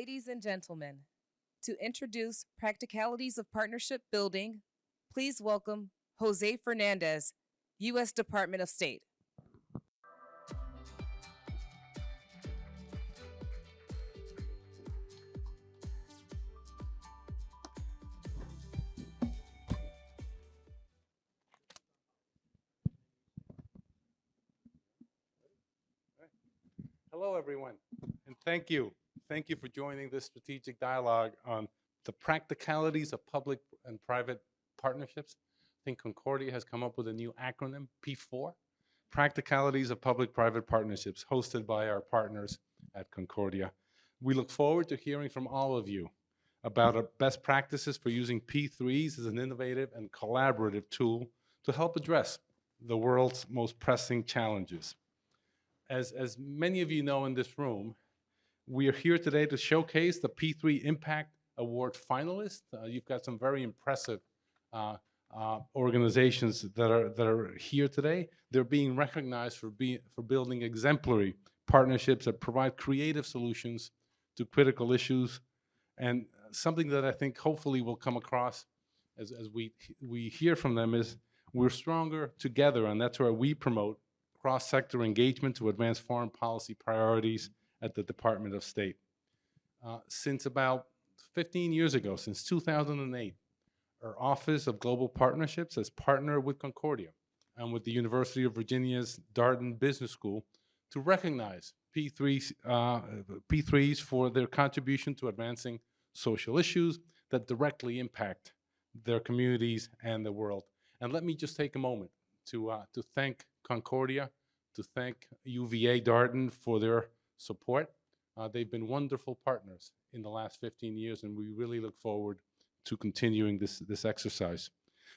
Ladies and gentlemen, to introduce Practicalities of Partnership Building, please welcome José Fernandez, U.S. Department of State. Hello, everyone, and thank you. Thank you for joining this strategic dialogue on the practicalities of public and private partnerships. I think Concordia has come up with a new acronym, P4, Practicalities of Public-Private Partnerships, hosted by our partners at Concordia. We look forward to hearing from all of you about our best practices for using P3s as an innovative and collaborative tool to help address the world's most pressing challenges. As many of you know in this room, we are here today to showcase the P3 Impact Award finalists. You've got some very impressive organizations that are here today. They're being recognized for building exemplary partnerships that provide creative solutions to critical issues. And something that I think hopefully will come across as we hear from them is we're stronger together, and that's where we promote cross-sector engagement to advance foreign policy priorities at the Department of State. Since about 15 years ago, since 2008, our Office of Global Partnerships has partnered with Concordia and with the University of Virginia's Darden Business School to recognize P3s for their contribution to advancing social issues that directly impact their communities and the world. And let me just take a moment to thank Concordia, to thank UVA Darden for their support. They've been wonderful partners in the last 15 years, and we really look forward to continuing this exercise.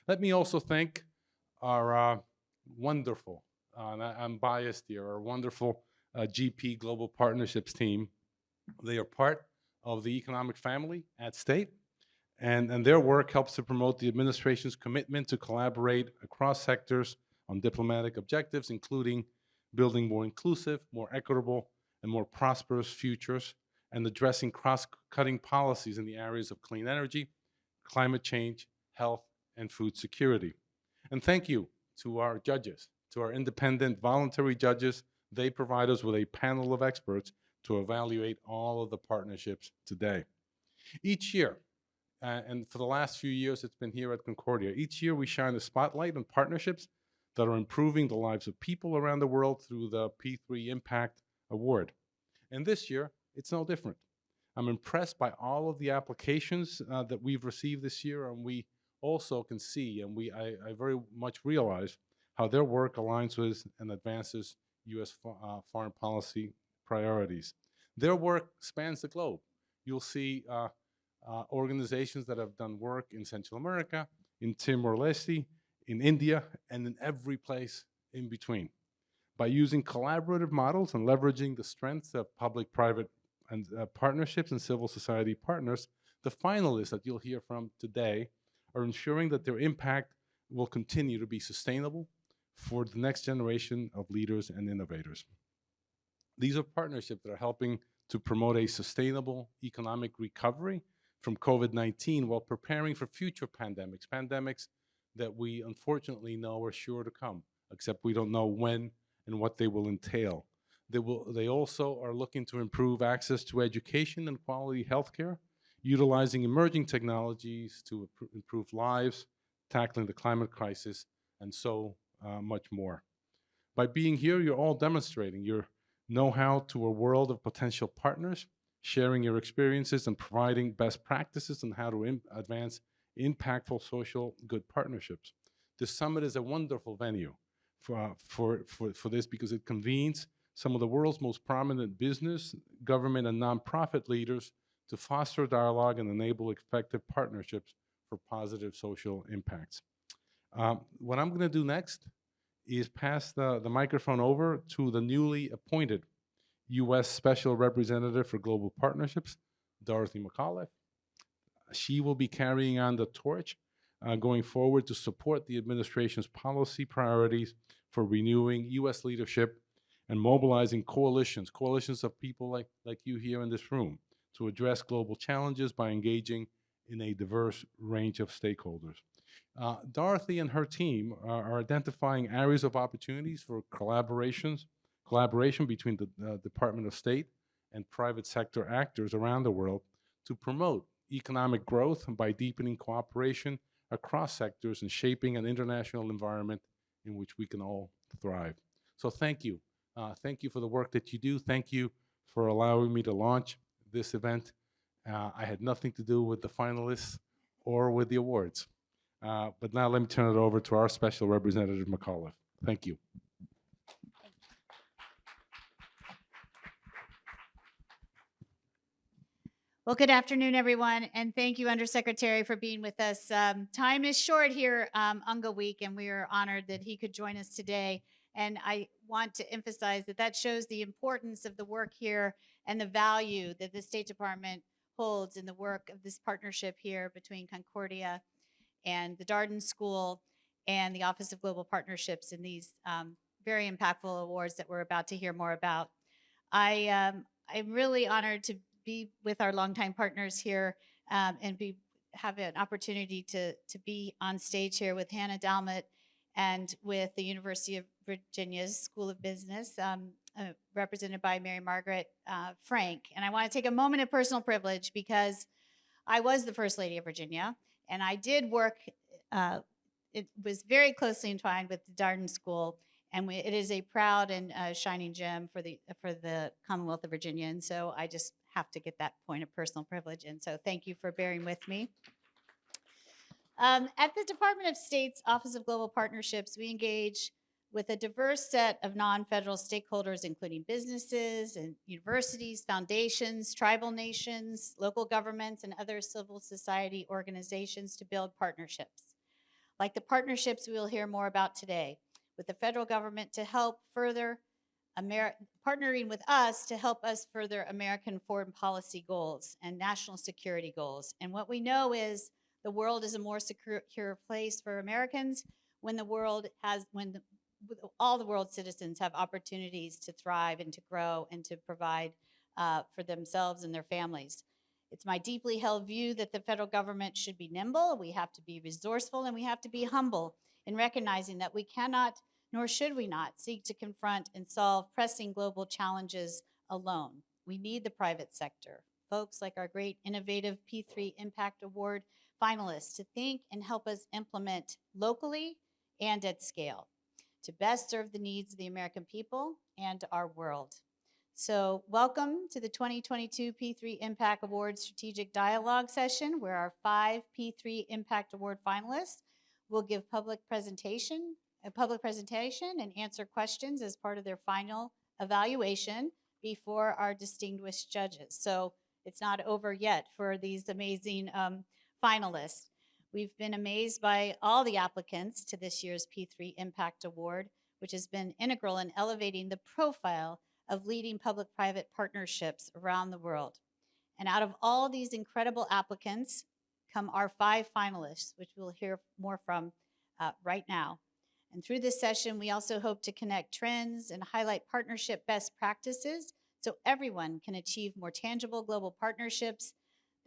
Let me also thank our wonderful, I'm biased here, our wonderful GP Global Partnerships team. They are part of the economic family at State, and their work helps to promote the administration's commitment to collaborate across sectors on diplomatic objectives, including building more inclusive, more equitable, and more prosperous futures, and addressing cross-cutting policies in the areas of clean energy, climate change, health, and food security. And thank you to our judges, to our independent voluntary judges. They provide us with a panel of experts to evaluate all of the partnerships today. Each year, and for the last few years it's been here at Concordia, each year we shine a spotlight on partnerships that are improving the lives of people around the world through the P3 Impact Award. And this year, it's no different. I'm impressed by all of the applications that we've received this year, and we also can see, and I very much realize how their work aligns with and advances U.S. foreign policy priorities. Their work spans the globe. You'll see organizations that have done work in Central America, in Timor-Leste, in India, and in every place in between. By using collaborative models and leveraging the strengths of public-private and partnerships and civil society partners, the finalists that you'll hear from today are ensuring that their impact will continue to be sustainable for the next generation of leaders and innovators. These are partnerships that are helping to promote a sustainable economic recovery from COVID-19 while preparing for future pandemics that we unfortunately know are sure to come, except we don't know when and what they will entail. They also are looking to improve access to education and quality healthcare, utilizing emerging technologies to improve lives, tackling the climate crisis, and so much more. By being here, you're all demonstrating your know-how to a world of potential partners, sharing your experiences and providing best practices on how to advance impactful social good partnerships. This summit is a wonderful venue for this because it convenes some of the world's most prominent business, government, and nonprofit leaders to foster dialogue and enable effective partnerships for positive social impacts. What I'm going to do next is pass the microphone over to the newly appointed U.S. Special Representative for Global Partnerships, Dorothy McAuliffe. She will be carrying on the torch going forward to support the administration's policy priorities for renewing U.S. leadership and mobilizing coalitions of people like you here in this room to address global challenges by engaging in a diverse range of stakeholders. Dorothy and her team are identifying areas of opportunities for collaboration between the Department of State and private sector actors around the world to promote economic growth by deepening cooperation across sectors and shaping an international environment in which we can all thrive. So thank you. Thank you for the work that you do. Thank you for allowing me to launch this event. I had nothing to do with the finalists or with the awards. But now let me turn it over to our special representative, McAuliffe. Thank you. Well, good afternoon, everyone, and thank you, Undersecretary, for being with us. Time is short here, UNGA Week, and we are honored that he could join us today. And I want to emphasize that that shows the importance of the work here and the value that the State Department holds in the work of this partnership here between Concordia and the Darden School and the Office of Global Partnerships in these very impactful awards that we're about to hear more about. I'm really honored to be with our longtime partners here and have an opportunity to be on stage here with Hanne, Dalmut, and with the University of Virginia's School of Business, represented by Margaret Frank. And I want to take a moment of personal privilege because I was the First Lady of Virginia, and I did work, it was very closely entwined with the Darden School, and it is a proud and shining gem for the Commonwealth of Virginia. And so I just have to get that point of personal privilege in. So thank you for bearing with me. At the Department of State's Office of Global Partnerships, we engage with a diverse set of non-federal stakeholders, including businesses and universities, foundations, tribal nations, local governments, and other civil society organizations to build partnerships. Like the partnerships we will hear more about today, with the federal government to help further partnering with us to help us further American foreign policy goals and national security goals. And what we know is the world is a more secure place for Americans when all the world's citizens have opportunities to thrive and to grow and to provide for themselves and their families. It's my deeply held view that the federal government should be nimble, we have to be resourceful, and we have to be humble in recognizing that we cannot, nor should we not, seek to confront and solve pressing global challenges alone. We need the private sector, folks like our great innovative P3 Impact Award finalists, to think and help us implement locally and at scale to best serve the needs of the American people and our world. So welcome to the 2022 P3 Impact Award Strategic Dialogue session, where our 5 P3 Impact Award finalists will give a public presentation and answer questions as part of their final evaluation before our distinguished judges. So it's not over yet for these amazing finalists. We've been amazed by all the applicants to this year's P3 Impact Award, which has been integral in elevating the profile of leading public-private partnerships around the world. And out of all these incredible applicants come our 5 finalists, which we'll hear more from right now. And through this session, we also hope to connect trends and highlight partnership best practices so everyone can achieve more tangible global partnerships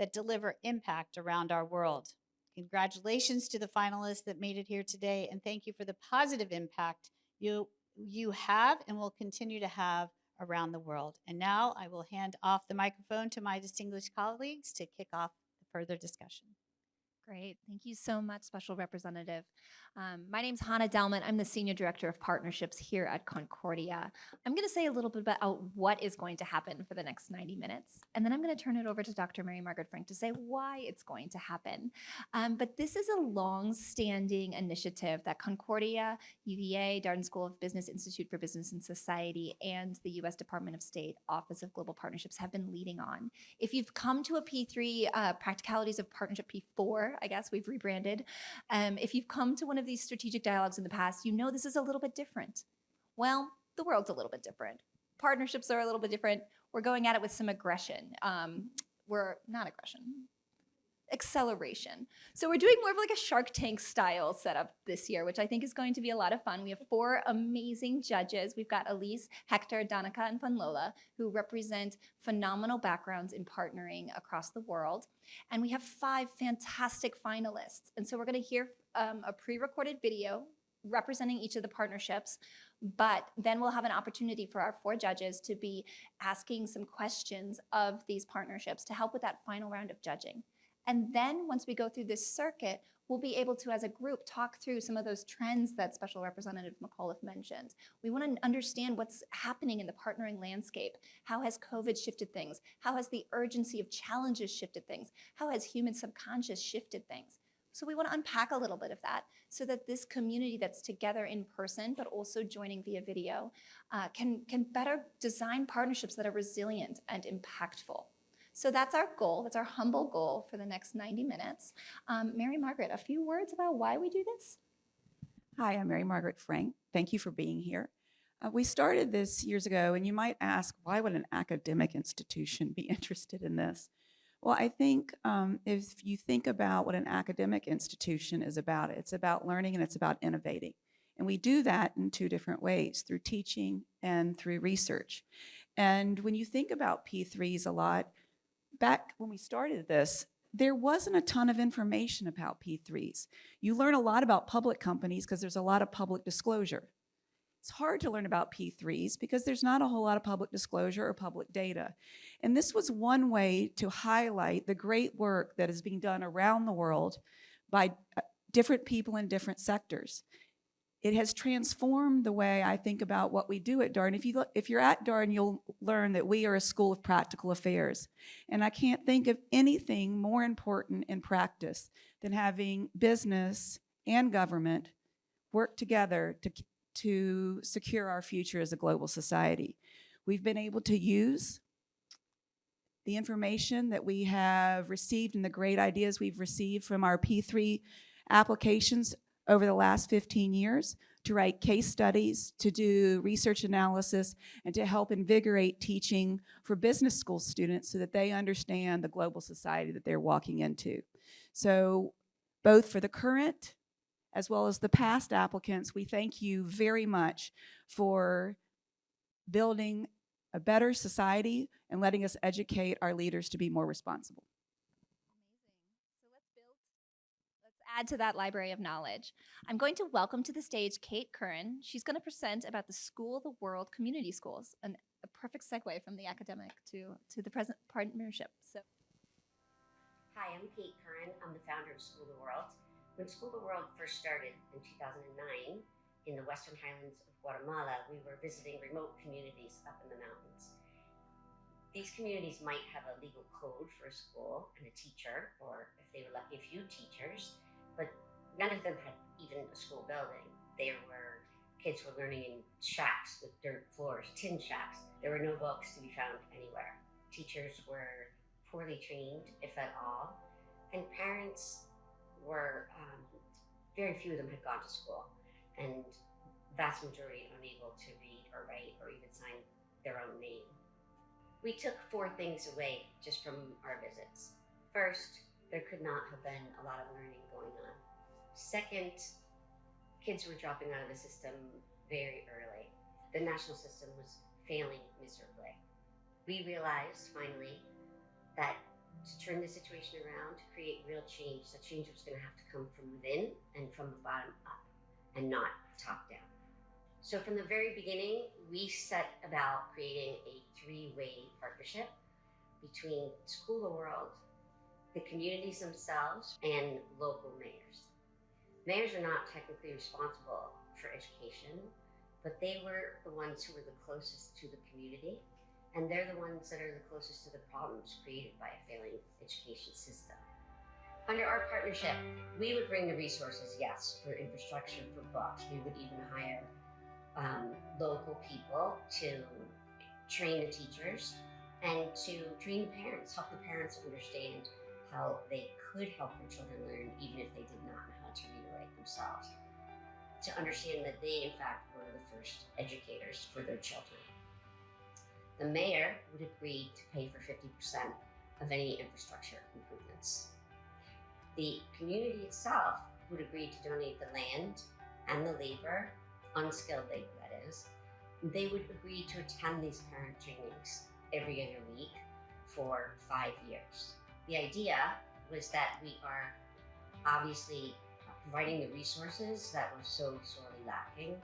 that deliver impact around our world. Congratulations to the finalists that made it here today, and thank you for the positive impact you have and will continue to have around the world. And now I will hand off the microphone to my distinguished colleagues to kick off the further discussion. Great. Thank you so much, Special Representative. My name's Hanne Dalmut. I'm the Senior Director of Partnerships here at Concordia. I'm going to say a little bit about what is going to happen for the next 90 minutes, and then I'm going to turn it over to Dr. Margaret Frank to say why it's going to happen. But this is a long-standing initiative that Concordia, UVA, Darden School of Business, Institute for Business and Society, and the U.S. Department of State Office of Global Partnerships have been leading on. If you've come to a P3 Practicalities of Partnership P4, I guess we've rebranded. If you've come to one of these strategic dialogues in the past, you know this is a little bit different. Well, the world's a little bit different. Partnerships are a little bit different. We're going at it with some aggression. We're not aggression. acceleration. So we're doing more of like a Shark Tank style setup this year, which I think is going to be a lot of fun. We have 4 amazing judges. We've got Elyse, Hector, Donnica, and Funlola, who represent phenomenal backgrounds in partnering across the world. And we have 5 fantastic finalists. And so we're going to hear a pre-recorded video representing each of the partnerships, but then we'll have an opportunity for our 4 judges to be asking some questions of these partnerships to help with that final round of judging. And then once we go through this circuit, we'll be able to, as a group, talk through some of those trends that Special Representative McAuliffe mentioned. We want to understand what's happening in the partnering landscape. How has COVID shifted things? How has the urgency of challenges shifted things? How has human subconscious shifted things? So we want to unpack a little bit of that so that this community that's together in person, but also joining via video, can better design partnerships that are resilient and impactful. So that's our goal. That's our humble goal for the next 90 minutes. Mary Margaret, a few words about why we do this? Hi, I'm Mary Margaret Frank. Thank you for being here. We started this years ago, and you might ask, why would an academic institution be interested in this? Well, I think if you think about what an academic institution is about, it's about learning and it's about innovating. And we do that in 2 different ways, through teaching and through research. And when you think about P3s a lot, back when we started this, there wasn't a ton of information about P3s. You learn a lot about public companies because there's a lot of public disclosure. It's hard to learn about P3s because there's not a whole lot of public disclosure or public data. And this was one way to highlight the great work that is being done around the world by different people in different sectors. It has transformed the way I think about what we do at Darden. If you're at Darden, you'll learn that we are a school of practical affairs. And I can't think of anything more important in practice than having business and government work together to secure our future as a global society. We've been able to use the information that we have received and the great ideas we've received from our P3 applications over the last 15 years to write case studies, to do research analysis, and to help invigorate teaching for business school students so that they understand the global society that they're walking into. So both for the current as well as the past applicants, we thank you very much for building a better society and letting us educate our leaders to be more responsible. Amazing. So let's add to that library of knowledge. I'm going to welcome to the stage Kate Curran. She's going to present about the School of the World Community Schools, a perfect segue from the academic to the present partnership. So, hi, I'm Kate Curran. I'm the founder of School of the World. When School of the World first started in 2009 in the Western Highlands of Guatemala, we were visiting remote communities up in the mountains. These communities might have a legal code for a school and a teacher, or if they were lucky, a few teachers, but none of them had even a school building. Kids were learning in shacks with dirt floors, tin shacks. There were no books to be found anywhere. Teachers were poorly trained, if at all, and parents were, very few of them had gone to school, and vast majority unable to read or write or even sign their own name. We took 4 things away just from our visits. First, there could not have been a lot of learning going on. Second, kids were dropping out of the system very early. The national system was failing miserably. We realized finally that to turn the situation around, to create real change, that change was going to have to come from within and from the bottom up and not top down. So from the very beginning, we set about creating a 3-way partnership between School of the World, the communities themselves, and local mayors. Mayors are not technically responsible for education, but they were the ones who were the closest to the community, and they're the ones that are the closest to the problems created by a failing education system. Under our partnership, we would bring the resources, yes, for infrastructure, for books. We would even hire local people to train the teachers and to train the parents, help the parents understand how they could help their children learn even if they did not know how to read or write themselves, to understand that they in fact were the first educators for their children. The mayor would agree to pay for 50% of any infrastructure improvements. The community itself would agree to donate the land and the labor, unskilled labor that is. They would agree to attend these parent trainings every other week for 5 years. The idea was that we are obviously providing the resources that were so sorely lacking.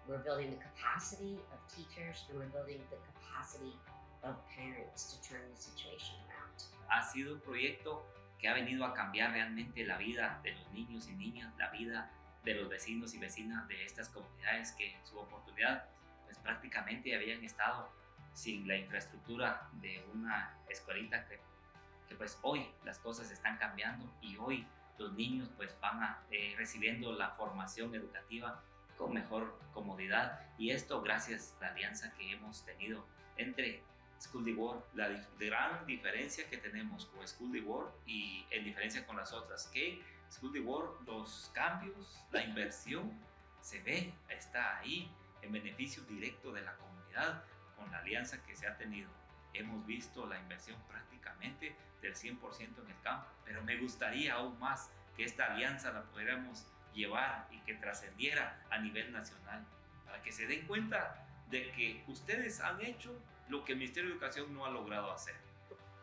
We're building the capacity of teachers, and we're building the capacity of parents to turn the situation around. Ha sido un proyecto que ha venido a cambiar realmente la vida de los niños y niñas, la vida de los vecinos y vecinas de estas comunidades que en su oportunidad pues prácticamente habían estado sin la infraestructura de una escuelita que pues hoy las cosas están cambiando y hoy los niños pues van recibiendo la formación educativa con mejor comodidad, y esto gracias a la alianza que hemos tenido entre School de Work. La gran diferencia que tenemos con School de Work y en diferencia con las otras, que School de Work, los cambios, la inversión se ve, está ahí en beneficio directo de la comunidad. Con la alianza que se ha tenido hemos visto la inversión prácticamente del 100% en el campo, pero me gustaría aún más que esta alianza la pudiéramos llevar y que trascendiera a nivel nacional, para que se den cuenta de que ustedes han hecho lo que el Ministerio de Educación no ha logrado hacer.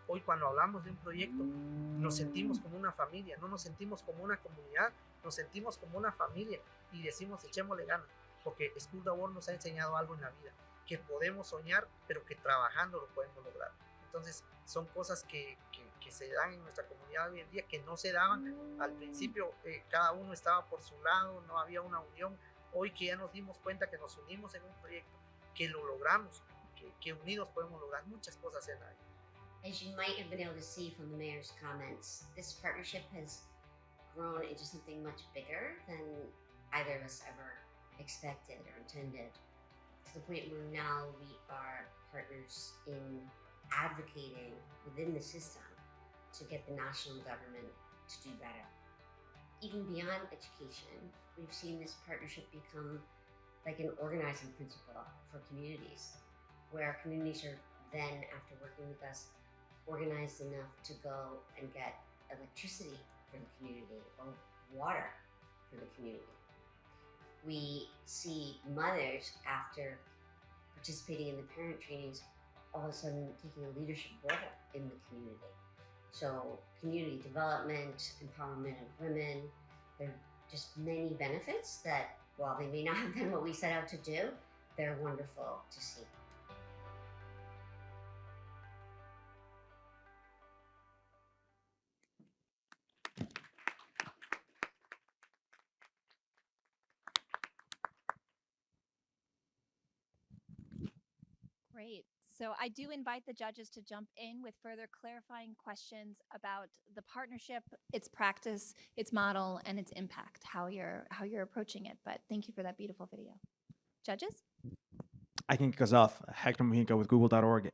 Hoy cuando hablamos de un proyecto nos sentimos como una familia, no nos sentimos como una comunidad, nos sentimos como una familia y decimos echémosle ganas, porque School de Work nos ha enseñado algo en la vida, que podemos soñar, pero que trabajando lo podemos lograr. Entonces son cosas que se dan en nuestra comunidad hoy en día, que no se daban al principio. Cada uno estaba por su lado, no había una unión. Hoy que ya nos dimos cuenta que nos unimos en un proyecto, que lo logramos, que unidos podemos lograr muchas cosas en la vida. As you might have been able to see from the mayor's comments, this partnership has grown into something much bigger than either of us ever expected or intended, to the point where now we are partners in advocating within the system to get the national government to do better. Even beyond education, we've seen this partnership become like an organizing principle for communities, where communities are then, after working with us, organized enough to go and get electricity for the community or water for the community. We see mothers, after participating in the parent trainings, all of a sudden taking a leadership role in the community. So community development, empowerment of women, there are just many benefits that, while they may not have been what we set out to do, they're wonderful to see. Great. So I do invite the judges to jump in with further clarifying questions about the partnership, its practice, its model, and its impact, how you're approaching it. But thank you for that beautiful video. Judges? I can kick us off. Hector Mujica with Google.org.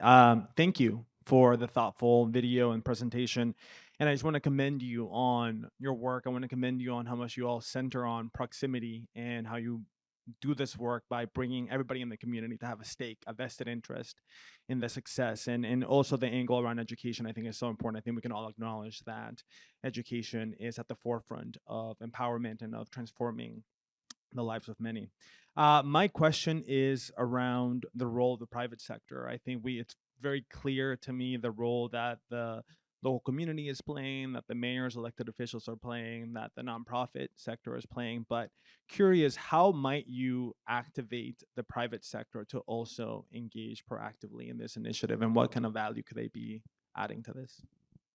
Thank you for the thoughtful video and presentation. And I just want to commend you on your work. I want to commend you on how much you all center on proximity and how you do this work by bringing everybody in the community to have a stake, a vested interest in the success. And also the angle around education, I think, is so important. I think we can all acknowledge that education is at the forefront of empowerment and of transforming the lives of many. My question is around the role of the private sector. I think it's very clear to me the role that the local community is playing, that the mayor's elected officials are playing, that the nonprofit sector is playing. But curious, how might you activate the private sector to also engage proactively in this initiative, and what kind of value could they be adding to this?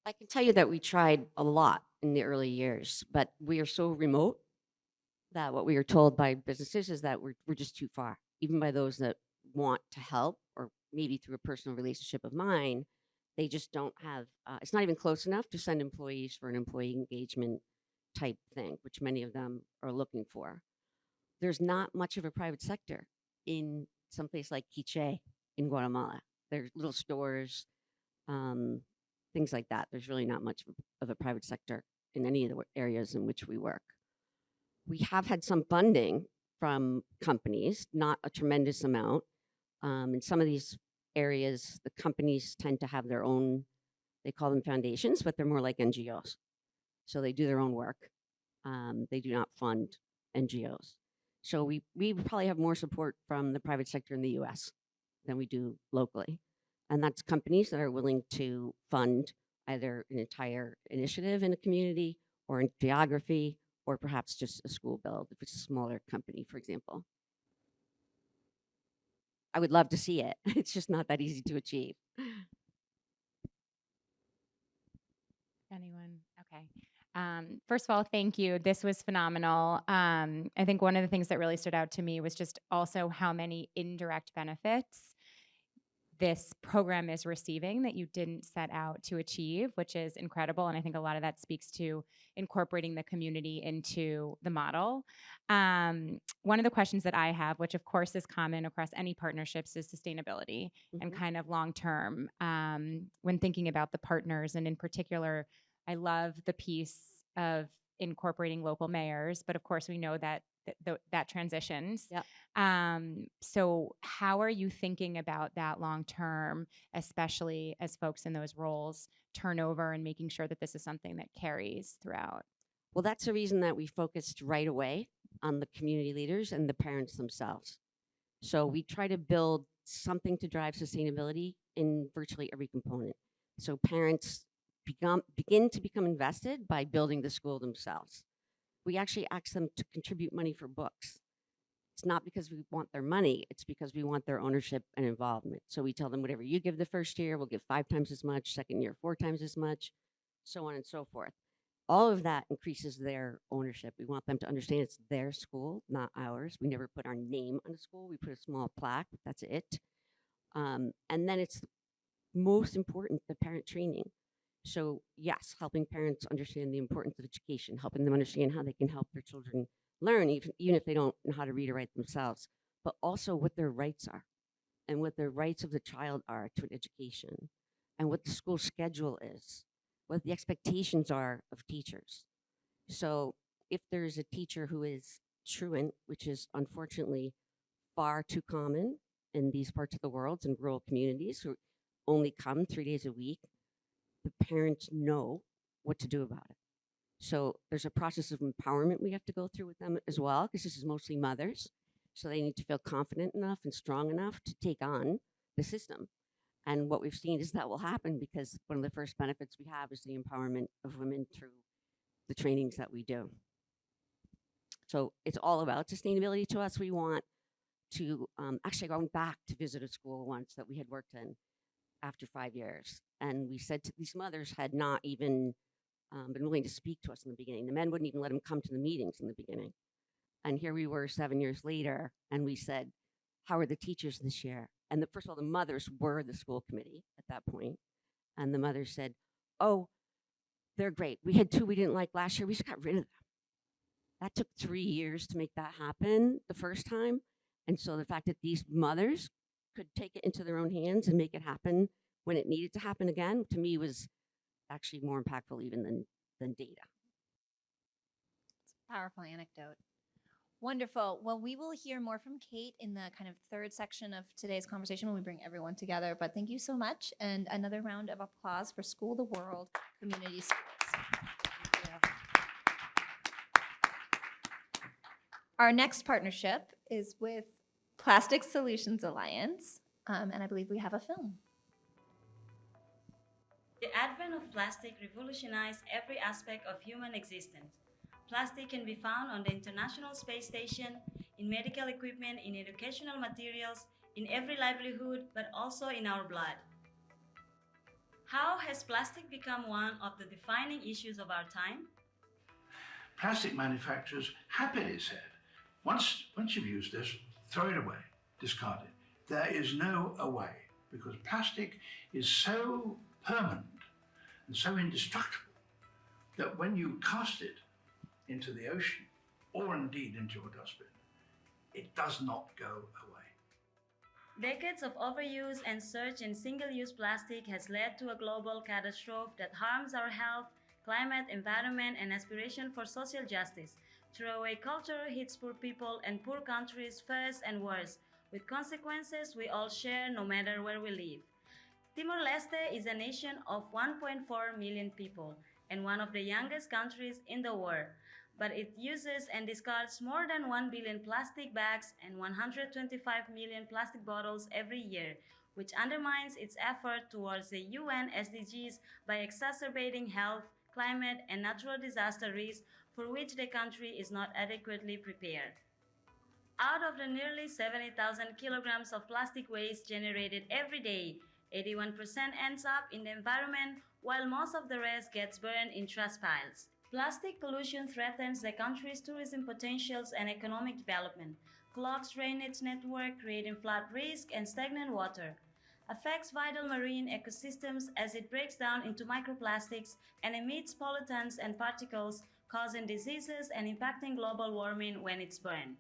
I can tell you that we tried a lot in the early years, but we are so remote that what we are told by businesses is that we're just too far, even by those that want to help, or maybe through a personal relationship of mine. They just don't have, it's not even close enough to send employees for an employee engagement type thing, which many of them are looking for. There's not much of a private sector in some place like Quiche in Guatemala. There's little stores, things like that. There's really not much of a private sector in any of the areas in which we work. We have had some funding from companies, not a tremendous amount. In some of these areas, the companies tend to have their own, they call them foundations, but they're more like NGOs. So they do their own work. They do not fund NGOs. So we probably have more support from the private sector in the US than we do locally. And that's companies that are willing to fund either an entire initiative in a community or in geography, or perhaps just a school build if it's a smaller company, for example. I would love to see it. It's just not that easy to achieve. Anyone? Okay. First of all, thank you. This was phenomenal. I think one of the things that really stood out to me was just also how many indirect benefits this program is receiving that you didn't set out to achieve, which is incredible. And I think a lot of that speaks to incorporating the community into the model. One of the questions that I have, which of course is common across any partnerships, is sustainability and kind of long-term when thinking about the partners. And in particular, I love the piece of incorporating local mayors, but of course we know that that transitions. Yep. So how are you thinking about that long term, especially as folks in those roles turn over and making sure that this is something that carries throughout? Well, that's the reason that we focused right away on the community leaders and the parents themselves. So we try to build something to drive sustainability in virtually every component. So parents begin to become invested by building the school themselves. We actually ask them to contribute money for books. It's not because we want their money, it's because we want their ownership and involvement. So we tell them whatever you give the first year, we'll give 5 times as much, second year, 4 times as much, so on and so forth. All of that increases their ownership. We want them to understand it's their school, not ours. We never put our name on the school. We put a small plaque, that's it. And then it's most important, the parent training. So yes, helping parents understand the importance of education, helping them understand how they can help their children learn, even if they don't know how to read or write themselves, but also what their rights are and what the rights of the child are to an education and what the school schedule is, what the expectations are of teachers. So if there's a teacher who is truant, which is unfortunately far too common in these parts of the world, in rural communities who only come 3 days a week, the parents know what to do about it. So there's a process of empowerment we have to go through with them as well, because this is mostly mothers. So they need to feel confident enough and strong enough to take on the system. And what we've seen is that will happen because one of the first benefits we have is the empowerment of women through the trainings that we do. So it's all about sustainability to us. We want to, actually I went back to visit a school once that we had worked in after 5 years. And we said to these mothers had not even been willing to speak to us in the beginning. The men wouldn't even let them come to the meetings in the beginning. And here we were 7 years later, and we said, how are the teachers this year? And first of all, the mothers were the school committee at that point. And the mothers said, oh, they're great. We had 2 we didn't like last year. We just got rid of them. That took 3 years to make that happen the first time. And so the fact that these mothers could take it into their own hands and make it happen when it needed to happen again, to me was actually more impactful even than data. It's a powerful anecdote. Wonderful. Well, we will hear more from Kate in the kind of third section of today's conversation when we bring everyone together. But thank you so much. And another round of applause for School of the World Community Schools. Our next partnership is with Plastic Solutions Alliance, and I believe we have a film. The advent of plastic revolutionized every aspect of human existence. Plastic can be found on the International Space Station, in medical equipment, in educational materials, in every livelihood, but also in our blood. How has plastic become one of the defining issues of our time? Plastic manufacturers happily said, once you've used this, throw it away, discard it. There is no way, because plastic is so permanent and so indestructible that when you cast it into the ocean, or indeed into a dustbin, it does not go away. Decades of overuse and surge in single-use plastic has led to a global catastrophe that harms our health, climate, environment, and aspiration for social justice. Throwaway culture hits poor people and poor countries first and worst, with consequences we all share no matter where we live. Timor-Leste is a nation of 1.4 million people. and one of the youngest countries in the world. But it uses and discards more than 1 billion plastic bags and 125 million plastic bottles every year, which undermines its effort towards the UN SDGs by exacerbating health, climate, and natural disaster risks for which the country is not adequately prepared. Out of the nearly 70,000 kilograms of plastic waste generated every day, 81% ends up in the environment, while most of the rest gets burned in trash piles. Plastic pollution threatens the country's tourism potentials and economic development, clogs drainage network, creating flood risk and stagnant water, affects vital marine ecosystems as it breaks down into microplastics and emits pollutants and particles, causing diseases and impacting global warming when it's burned.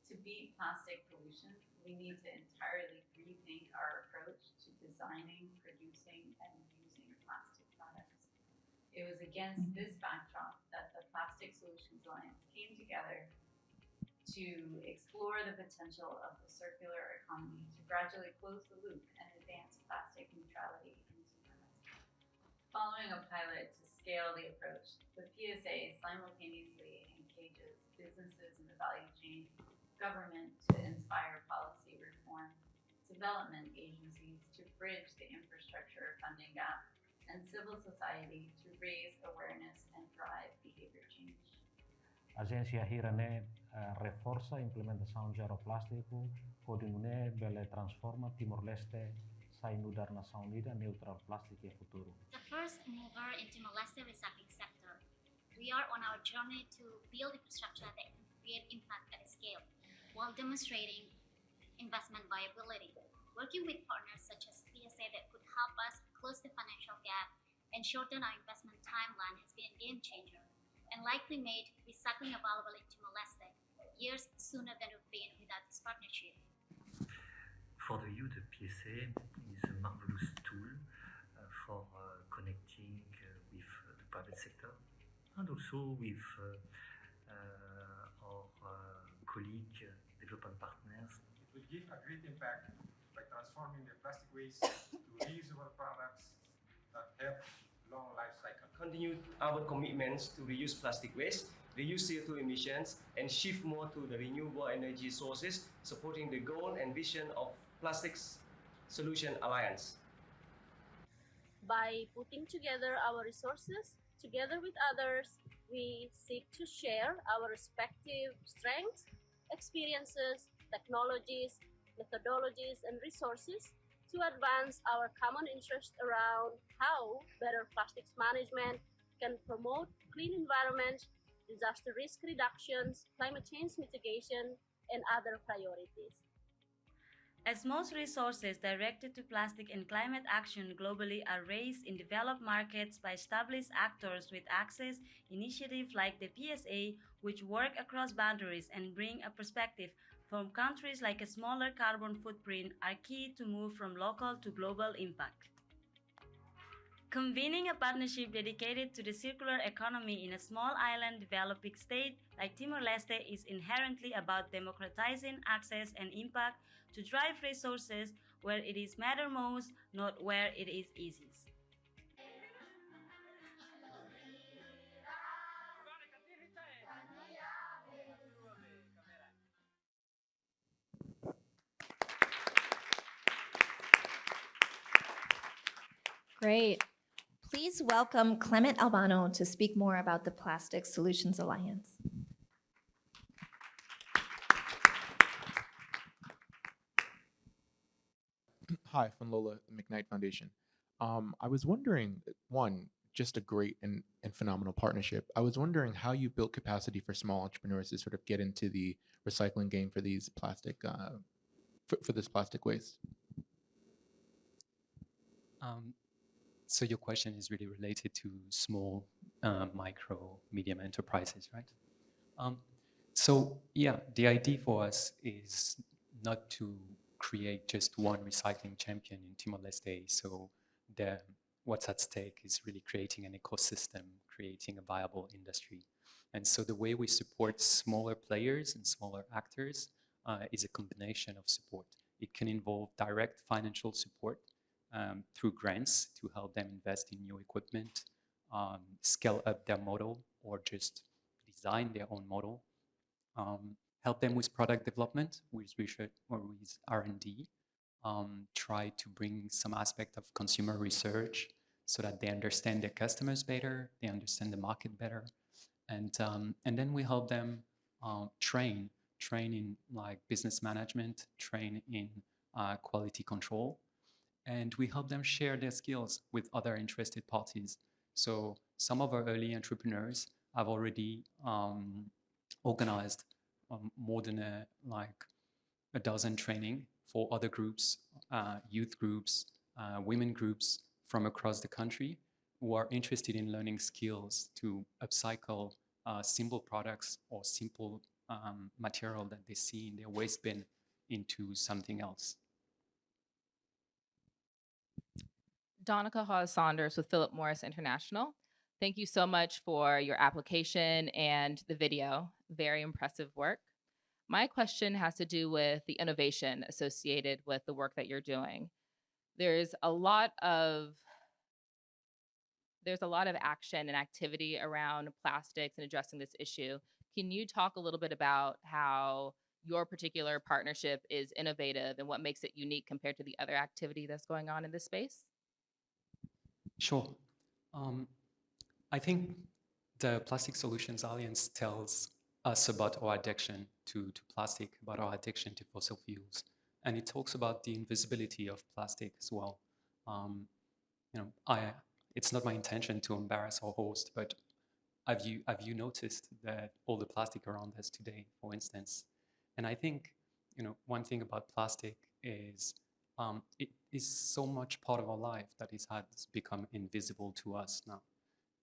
To beat plastic pollution, we need to entirely rethink our approach to designing, producing, and using plastic products. It was against this backdrop that the Plastic Solutions Alliance came together to explore the potential of the circular economy to gradually close the loop and advance plastic neutrality in Timor-Leste. Following a pilot to scale the approach, the PSA simultaneously engages businesses in the value chain, government to inspire policy reform, development agencies to bridge the infrastructure funding gap, and civil society to raise awareness and drive behavior change. A agência Hanne reforça a implementação de plástico, coordenune bele transforma Timor-Leste saindo da Nação Unida neutral plástico e futuro. The first mover in Timor-Leste recycling sector, we are on our journey to build infrastructure that can create impact at a scale, while demonstrating investment viability. Working with partners such as PSA that could help us close the financial gap and shorten our investment timeline has been a game changer and likely made recycling available in Timor-Leste years sooner than it would been without this partnership. For the youth, the PSA is a marvelous tool for connecting with the private sector and also with our colleague development partners. It will give a great impact by transforming the plastic waste to reusable products that have long life cycle. Continue our commitments to reduce plastic waste, reduce CO2 emissions, and shift more to the renewable energy sources, supporting the goal and vision of Plastics Solution Alliance. By putting together our resources, together with others, we seek to share our respective strengths, experiences, technologies, methodologies, and resources to advance our common interest around how better plastics management can promote clean environment, disaster risk reductions, climate change mitigation, and other priorities. As most resources directed to plastic and climate action globally are raised in developed markets by established actors with access, initiatives like the PSA, which work across boundaries and bring a perspective from countries like a smaller carbon footprint, are key to move from local to global impact. Convening a partnership dedicated to the circular economy in a small island developing state like Timor-Leste is inherently about democratizing access and impact to drive resources where it is matter most, not where it is easiest. Great. Please welcome Clement Albano to speak more about the Plastic Solutions Alliance. Hi, Funlola, McKnight Foundation. I was wondering, one, just a great and phenomenal partnership. I was wondering how you built capacity for small entrepreneurs to sort of get into the recycling game for these plastic, for this plastic waste. So your question is really related to small, micro, medium enterprises, right? So yeah, the idea for us is not to create just one recycling champion in Timor-Leste. So what's at stake is really creating an ecosystem, creating a viable industry. And so the way we support smaller players and smaller actors is a combination of support. It can involve direct financial support through grants to help them invest in new equipment, scale up their model or just design their own model, help them with product development, with research or with R&D, try to bring some aspect of consumer research so that they understand their customers better, they understand the market better, and then we help them train in like business management, train in quality control, and we help them share their skills with other interested parties. So some of our early entrepreneurs have already organized more than a dozen training for other groups, youth groups, women groups from across the country who are interested in learning skills to upcycle simple products or simple material that they see in their waste bin into something else. Donnica Hawes-Saunders with Philip Morris International. Thank you so much for your application and the video. Very impressive work. My question has to do with the innovation associated with the work that you're doing. There's a lot of action and activity around plastics and addressing this issue. Can you talk a little bit about how your particular partnership is innovative and what makes it unique compared to the other activity that's going on in this space? Sure. I think the Plastic Solutions Alliance tells us about our addiction to plastic, about our addiction to fossil fuels. And it talks about the invisibility of plastic as well. It's not my intention to embarrass our host, but have you noticed that all the plastic around us today, for instance? And I think, one thing about plastic is it is so much part of our life that it has become invisible to us now.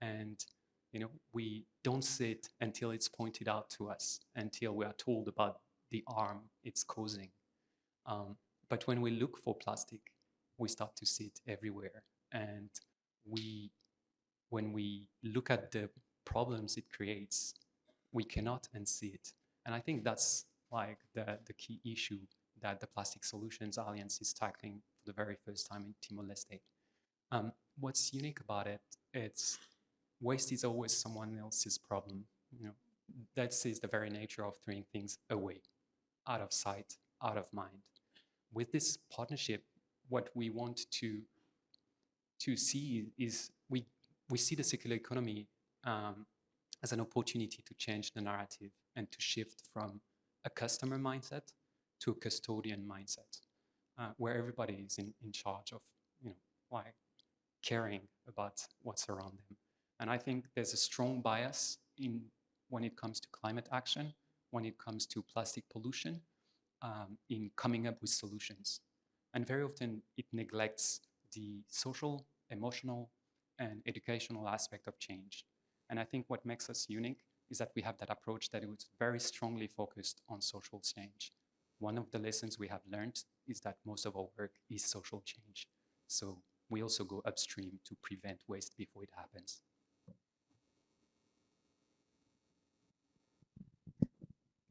And we don't see it until it's pointed out to us, until we are told about the harm it's causing. But when we look for plastic, we start to see it everywhere. And when we look at the problems it creates, we cannot unsee it. And I think that's like the key issue that the Plastic Solutions Alliance is tackling for the very first time in Timor-Leste. What's unique about it, it's waste is always someone else's problem. That is the very nature of throwing things away, out of sight, out of mind. With this partnership, what we want to see is we see the circular economy as an opportunity to change the narrative and to shift from a customer mindset to a custodian mindset, where everybody is in charge of, caring about what's around them. And I think there's a strong bias when it comes to climate action, when it comes to plastic pollution, in coming up with solutions. And very often it neglects the social, emotional, and educational aspect of change. And I think what makes us unique is that we have that approach that is very strongly focused on social change. One of the lessons we have learned is that most of our work is social change. So we also go upstream to prevent waste before it happens.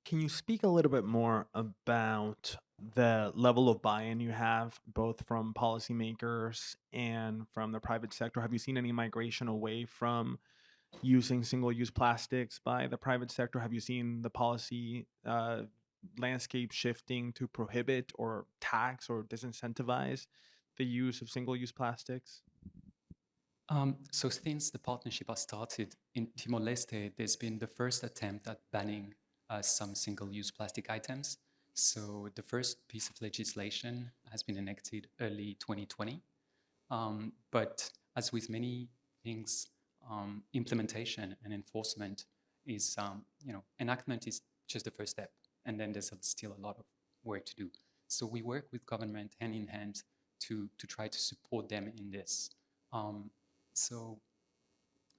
Can you speak a little bit more about the level of buy-in you have, both from policymakers and from the private sector? Have you seen any migration away from using single-use plastics by the private sector? Have you seen the policy landscape shifting to prohibit or tax or disincentivize the use of single-use plastics? So since the partnership has started in Timor-Leste, there's been the first attempt at banning some single-use plastic items. So the first piece of legislation has been enacted early 2020. But as with many things, implementation and enforcement is, enactment is just the first step. And then there's still a lot of work to do. So we work with government hand in hand to try to support them in this. So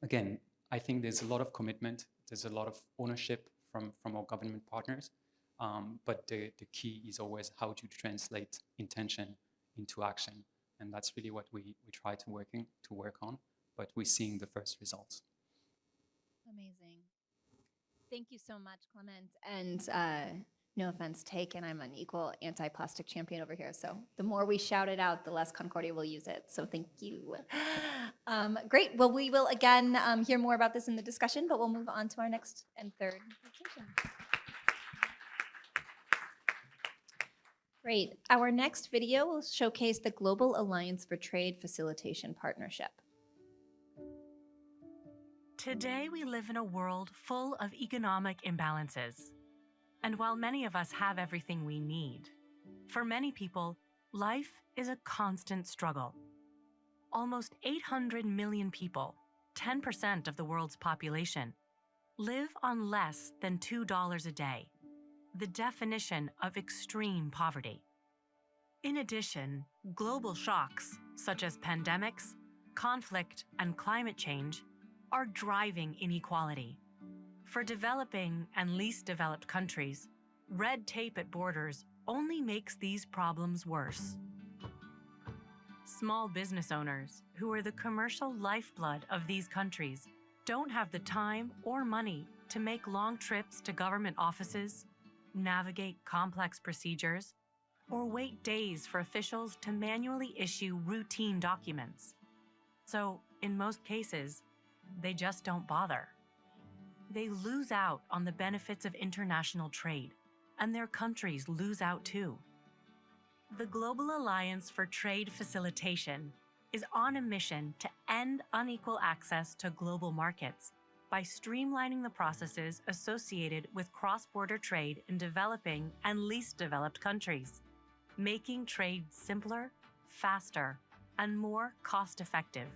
again, I think there's a lot of commitment. There's a lot of ownership from our government partners. But the key is always how to translate intention into action. And that's really what we try to work on. But we're seeing the first results. Amazing. Thank you so much, Clement. And No offense taken. I'm an equal anti-plastic champion over here. So the more we shout it out, the less Concordia will use it. So thank you. Great. Well, we will again hear more about this in the discussion, but we'll move on to our next and third presentation. Great. Our next video will showcase the Global Alliance for Trade Facilitation Partnership. Today, we live in a world full of economic imbalances. And while many of us have everything we need, for many people, life is a constant struggle. Almost 800 million people, 10% of the world's population, live on less than $2 a day, the definition of extreme poverty. In addition, global shocks, such as pandemics, conflict, and climate change, are driving inequality. For developing and least developed countries, red tape at borders only makes these problems worse. Small business owners, who are the commercial lifeblood of these countries, don't have the time or money to make long trips to government offices, navigate complex procedures, or wait days for officials to manually issue routine documents. So, in most cases, they just don't bother. They lose out on the benefits of international trade, and their countries lose out too. The Global Alliance for Trade Facilitation is on a mission to end unequal access to global markets by streamlining the processes associated with cross-border trade in developing and least developed countries, making trade simpler, faster, and more cost-effective.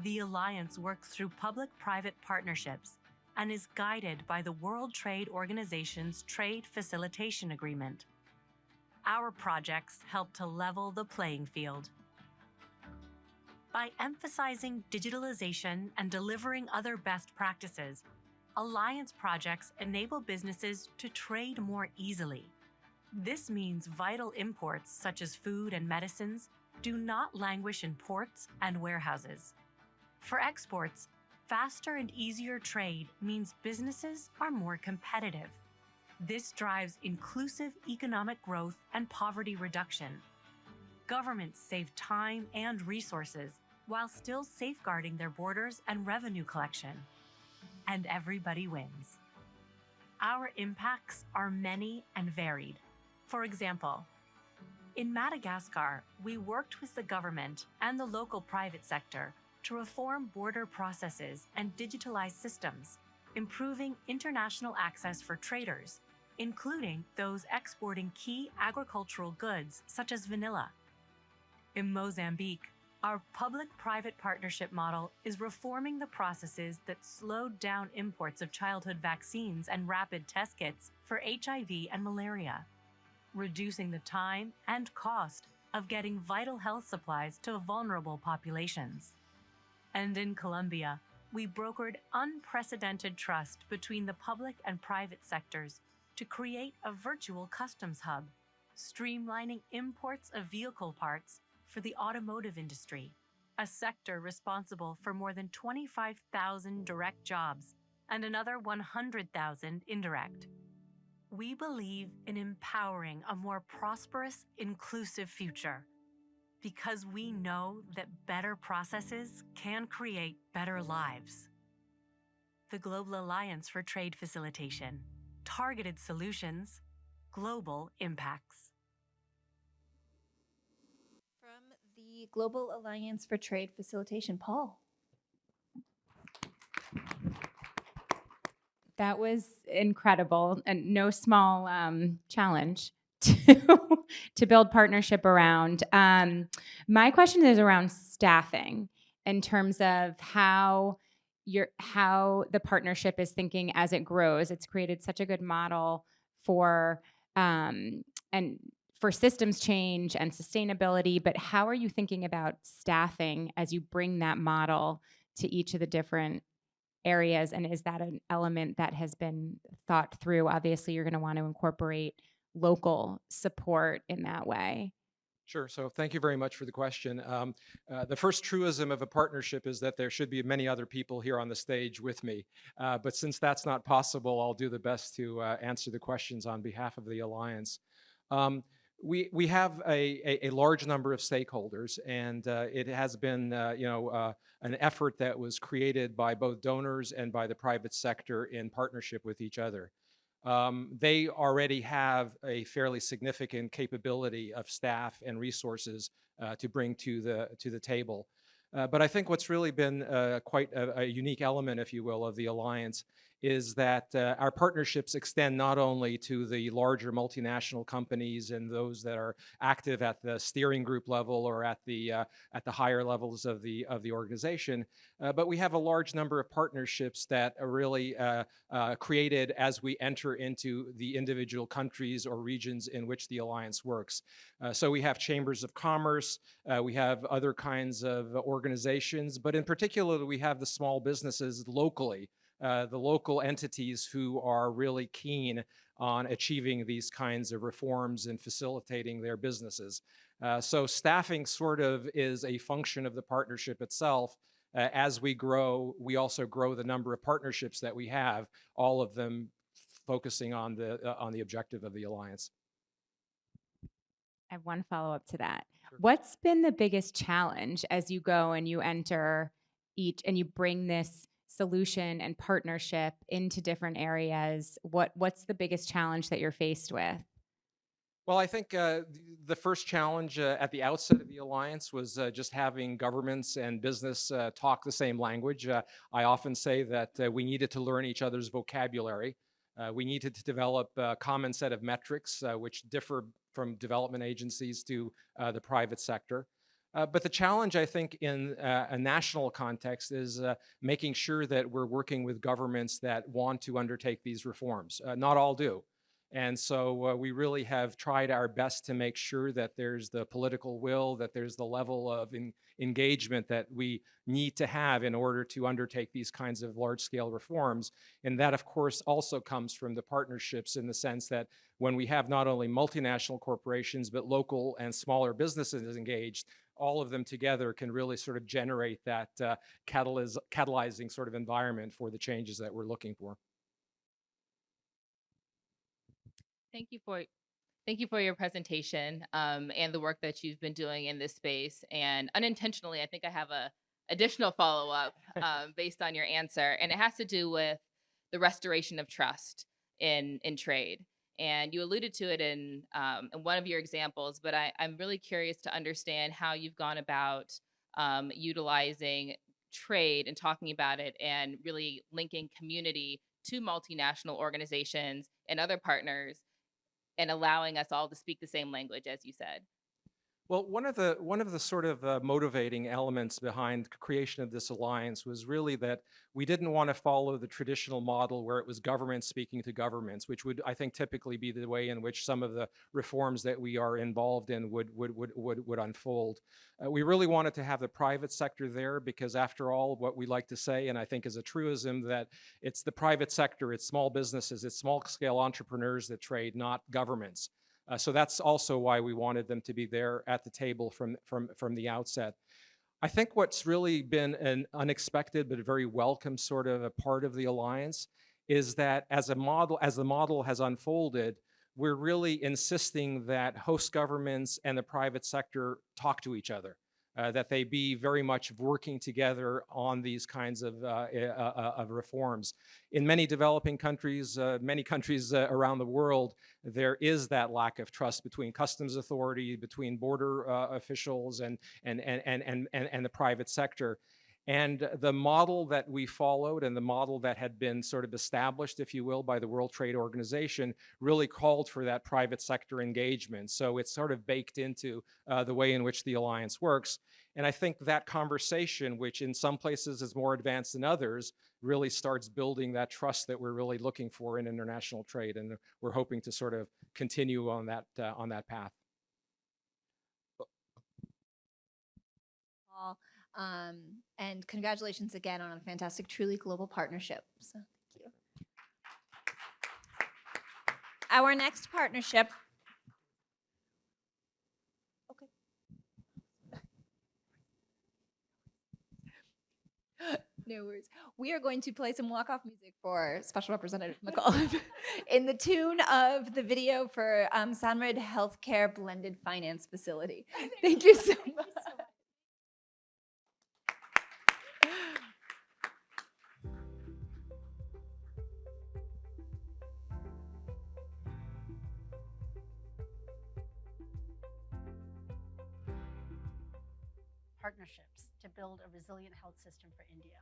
The Alliance works through public-private partnerships and is guided by the World Trade Organization's Trade Facilitation Agreement. Our projects help to level the playing field. By emphasizing digitalization and delivering other best practices, Alliance projects enable businesses to trade more easily. This means vital imports such as food and medicines do not languish in ports and warehouses. For exports, faster and easier trade means businesses are more competitive. This drives inclusive economic growth and poverty reduction. Governments save time and resources while still safeguarding their borders and revenue collection. And everybody wins. Our impacts are many and varied. For example, in Madagascar, we worked with the government and the local private sector to reform border processes and digitalize systems, improving international access for traders, including those exporting key agricultural goods such as vanilla. In Mozambique, our public-private partnership model is reforming the processes that slowed down imports of childhood vaccines and rapid test kits for HIV and malaria, reducing the time and cost of getting vital health supplies to vulnerable populations. And in Colombia, we brokered unprecedented trust between the public and private sectors to create a virtual customs hub, streamlining imports of vehicle parts for the automotive industry, a sector responsible for more than 25,000 direct jobs and another 100,000 indirect. We believe in empowering a more prosperous, inclusive future because we know that better processes can create better lives. The Global Alliance for Trade Facilitation, targeted solutions, global impacts. From the Global Alliance for Trade Facilitation, Paul. That was incredible and no small challenge to build partnership around. My question is around staffing in terms of how the partnership is thinking as it grows. It's created such a good model for for systems change and sustainability, but how are you thinking about staffing as you bring that model to each of the different areas? And is that an element that has been thought through? Obviously, you're going to want to incorporate local support in that way. Sure. So thank you very much for the question. The first truism of a partnership is that there should be many other people here on the stage with me. But since that's not possible, I'll do the best to answer the questions on behalf of the Alliance. We have a large number of stakeholders, and it has been an effort that was created by both donors and by the private sector in partnership with each other. They already have a fairly significant capability of staff and resources to bring to the table. But I think what's really been quite a unique element, if you will, of the Alliance is that our partnerships extend not only to the larger multinational companies and those that are active at the steering group level or at the higher levels of the organization, but we have a large number of partnerships that are really created as we enter into the individual countries or regions in which the Alliance works. So we have chambers of commerce, we have other kinds of organizations, but in particular, we have the small businesses locally, the local entities who are really keen on achieving these kinds of reforms and facilitating their businesses. So staffing sort of is a function of the partnership itself. As we grow, we also grow the number of partnerships that we have, all of them focusing on the objective of the Alliance. I have one follow-up to that. What's been the biggest challenge as you go and you enter each and you bring this solution and partnership into different areas? What's the biggest challenge that you're faced with? Well, I think the first challenge at the outset of the Alliance was just having governments and business talk the same language. I often say that we needed to learn each other's vocabulary. We needed to develop a common set of metrics which differ from development agencies to the private sector. But the challenge, I think, in a national context is making sure that we're working with governments that want to undertake these reforms. Not all do. And so we really have tried our best to make sure that there's the political will, that there's the level of engagement that we need to have in order to undertake these kinds of large-scale reforms. And that, of course, also comes from the partnerships in the sense that when we have not only multinational corporations, but local and smaller businesses engaged, all of them together can really sort of generate that catalyzing sort of environment for the changes that we're looking for. Thank you for your presentation and the work that you've been doing in this space. And unintentionally, I think I have a additional follow-up based on your answer, and it has to do with the restoration of trust in trade. And you alluded to it in one of your examples, but I'm really curious to understand how you've gone about utilizing trade and talking about it and really linking community to multinational organizations and other partners and allowing us all to speak the same language, as you said. Well, one of the sort of motivating elements behind the creation of this alliance was really that we didn't want to follow the traditional model where it was governments speaking to governments, which would, I think, typically be the way in which some of the reforms that we are involved in would unfold. We really wanted to have the private sector there because, after all, what we like to say, and I think is a truism, that it's the private sector, it's small businesses, it's small-scale entrepreneurs that trade, not governments. So that's also why we wanted them to be there at the table from the outset. I think what's really been an unexpected but very welcome sort of a part of the alliance is that as the model has unfolded, we're really insisting that host governments and the private sector talk to each other, that they be very much working together on these kinds of reforms. In many developing countries, many countries around the world, there is that lack of trust between customs authority, between border officials and the private sector. And the model that we followed and the model that had been sort of established, if you will, by the World Trade Organization really called for that private sector engagement. So it's sort of baked into the way in which the alliance works. And I think that conversation, which in some places is more advanced than others, really starts building that trust that we're really looking for in international trade. And we're hoping to sort of continue on that path. And congratulations again on a fantastic, truly global partnership. So thank you. Our next partnership. Okay. No worries. We are going to play some walk-off music for Special Representative McAuliffe in the tune of the video for Sanmed Healthcare Blended Finance Facility. Thank you so much. Partnerships to build a resilient health system for India.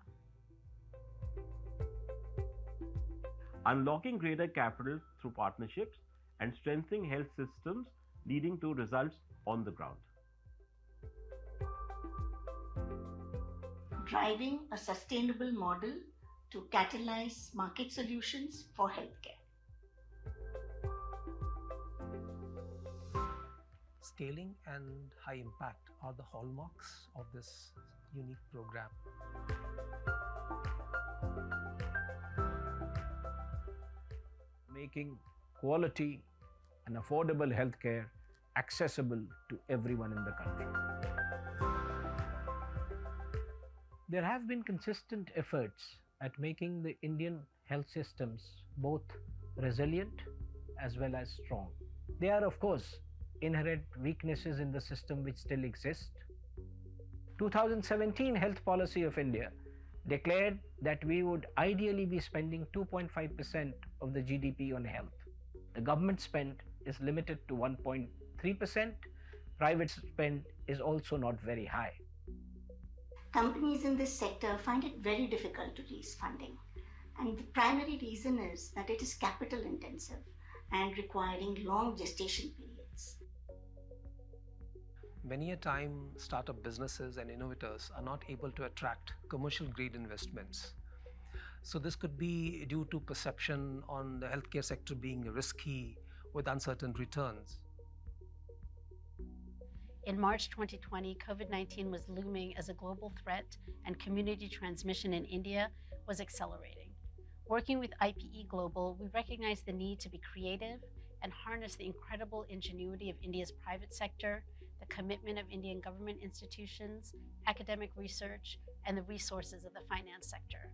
Unlocking greater capital through partnerships and strengthening health systems leading to results on the ground. Driving a sustainable model to catalyze market solutions for healthcare. Scaling and high impact are the hallmarks of this unique program. Making quality and affordable healthcare accessible to everyone in the country. There have been consistent efforts at making the Indian health systems both resilient as well as strong. There are, of course, inherent weaknesses in the system which still exist. 2017 Health Policy of India declared that we would ideally be spending 2.5% of the GDP on health. The government spend is limited to 1.3%. Private spend is also not very high. Companies in this sector find it very difficult to raise funding. And the primary reason is that it is capital intensive and requiring long gestation periods. Many a time, startup businesses and innovators are not able to attract commercial grade investments. So this could be due to perception on the healthcare sector being risky with uncertain returns. In March 2020, COVID-19 was looming as a global threat and community transmission in India was accelerating. Working with IPE Global, we recognized the need to be creative and harness the incredible ingenuity of India's private sector, the commitment of Indian government institutions, academic research, and the resources of the finance sector.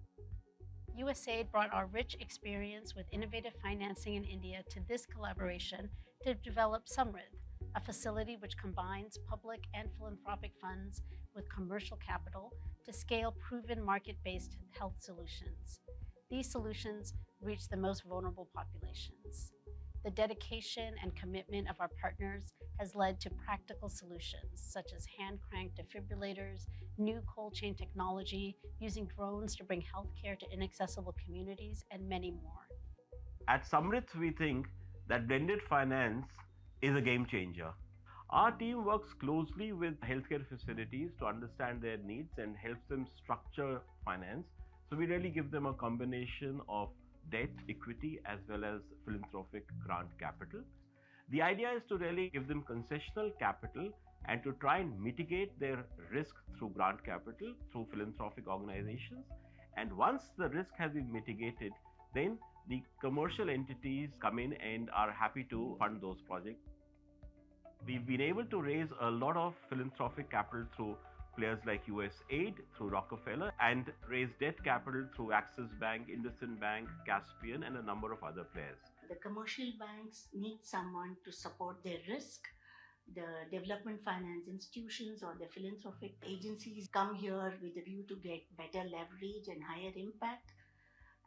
USAID brought our rich experience with innovative financing in India to this collaboration to develop Samrid, a facility which combines public and philanthropic funds with commercial capital to scale proven market-based health solutions. These solutions reach the most vulnerable populations. The dedication and commitment of our partners has led to practical solutions such as hand-cranked defibrillators, new cold chain technology, using drones to bring healthcare to inaccessible communities, and many more. At Samrit, we think that blended finance is a game changer. Our team works closely with healthcare facilities to understand their needs and helps them structure finance. So we really give them a combination of debt, equity, as well as philanthropic grant capital. The idea is to really give them concessional capital and to try and mitigate their risk through grant capital, through philanthropic organizations. And once the risk has been mitigated, then the commercial entities come in and are happy to fund those projects. We've been able to raise a lot of philanthropic capital through players like USAID, through Rockefeller, and raise debt capital through Axis Bank, IndusInd Bank, Caspian, and a number of other players. The commercial banks need someone to support their risk. The development finance institutions or the philanthropic agencies come here with a view to get better leverage and higher impact.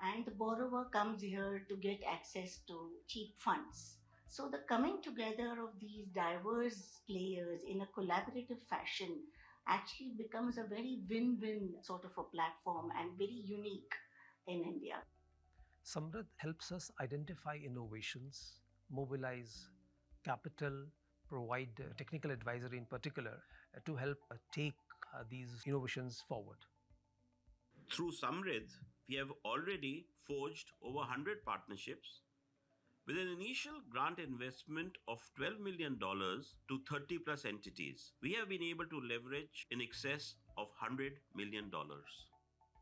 And the borrower comes here to get access to cheap funds. So the coming together of these diverse players in a collaborative fashion actually becomes a very win-win sort of a platform and very unique in India. Samrid helps us identify innovations, mobilize capital, provide technical advisory in particular to help take these innovations forward. Through Samrid, we have already forged over 100 partnerships with an initial grant investment of $12 million to 30 plus entities. We have been able to leverage in excess of $100 million.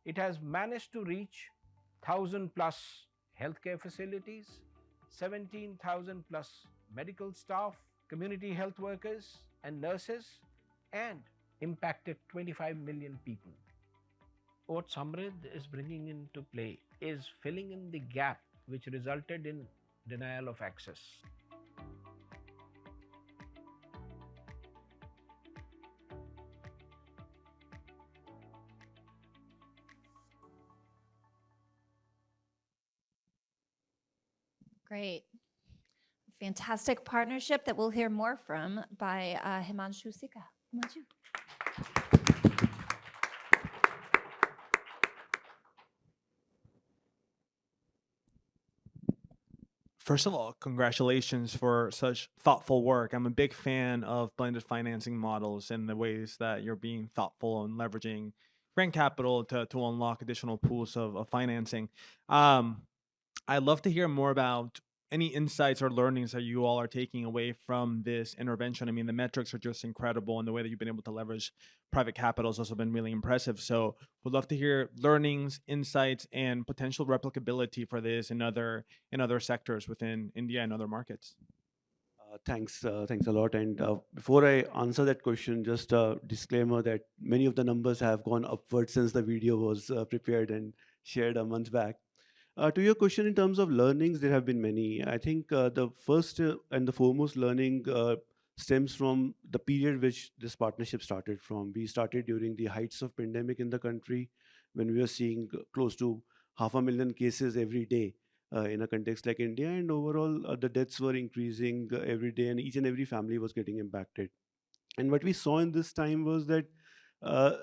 It has managed to reach 1,000 plus healthcare facilities, 17,000 plus medical staff, community health workers and nurses, and impacted 25 million people. What Samrid is bringing into play is filling in the gap which resulted in denial of access. Great. Fantastic partnership that we'll hear more from by Himanshu Sikka. Himanshu. First of all, congratulations for such thoughtful work. I'm a big fan of blended financing models and the ways that you're being thoughtful and leveraging grant capital to unlock additional pools of financing. I'd love to hear more about any insights or learnings that you all are taking away from this intervention. I mean, the metrics are just incredible, and the way that you've been able to leverage private capital has also been really impressive. So would love to hear learnings, insights, and potential replicability for this in other sectors within India and other markets. Thanks a lot. And before I answer that question, just a disclaimer that many of the numbers have gone upward since the video was prepared and shared a month back. To your question, in terms of learnings, there have been many. I think the first and the foremost learning stems from the period which this partnership started from. We started during the heights of pandemic in the country, when we were seeing close to 500,000 cases every day in a context like India, and overall the deaths were increasing every day, and each and every family was getting impacted. And what we saw in this time was that uh,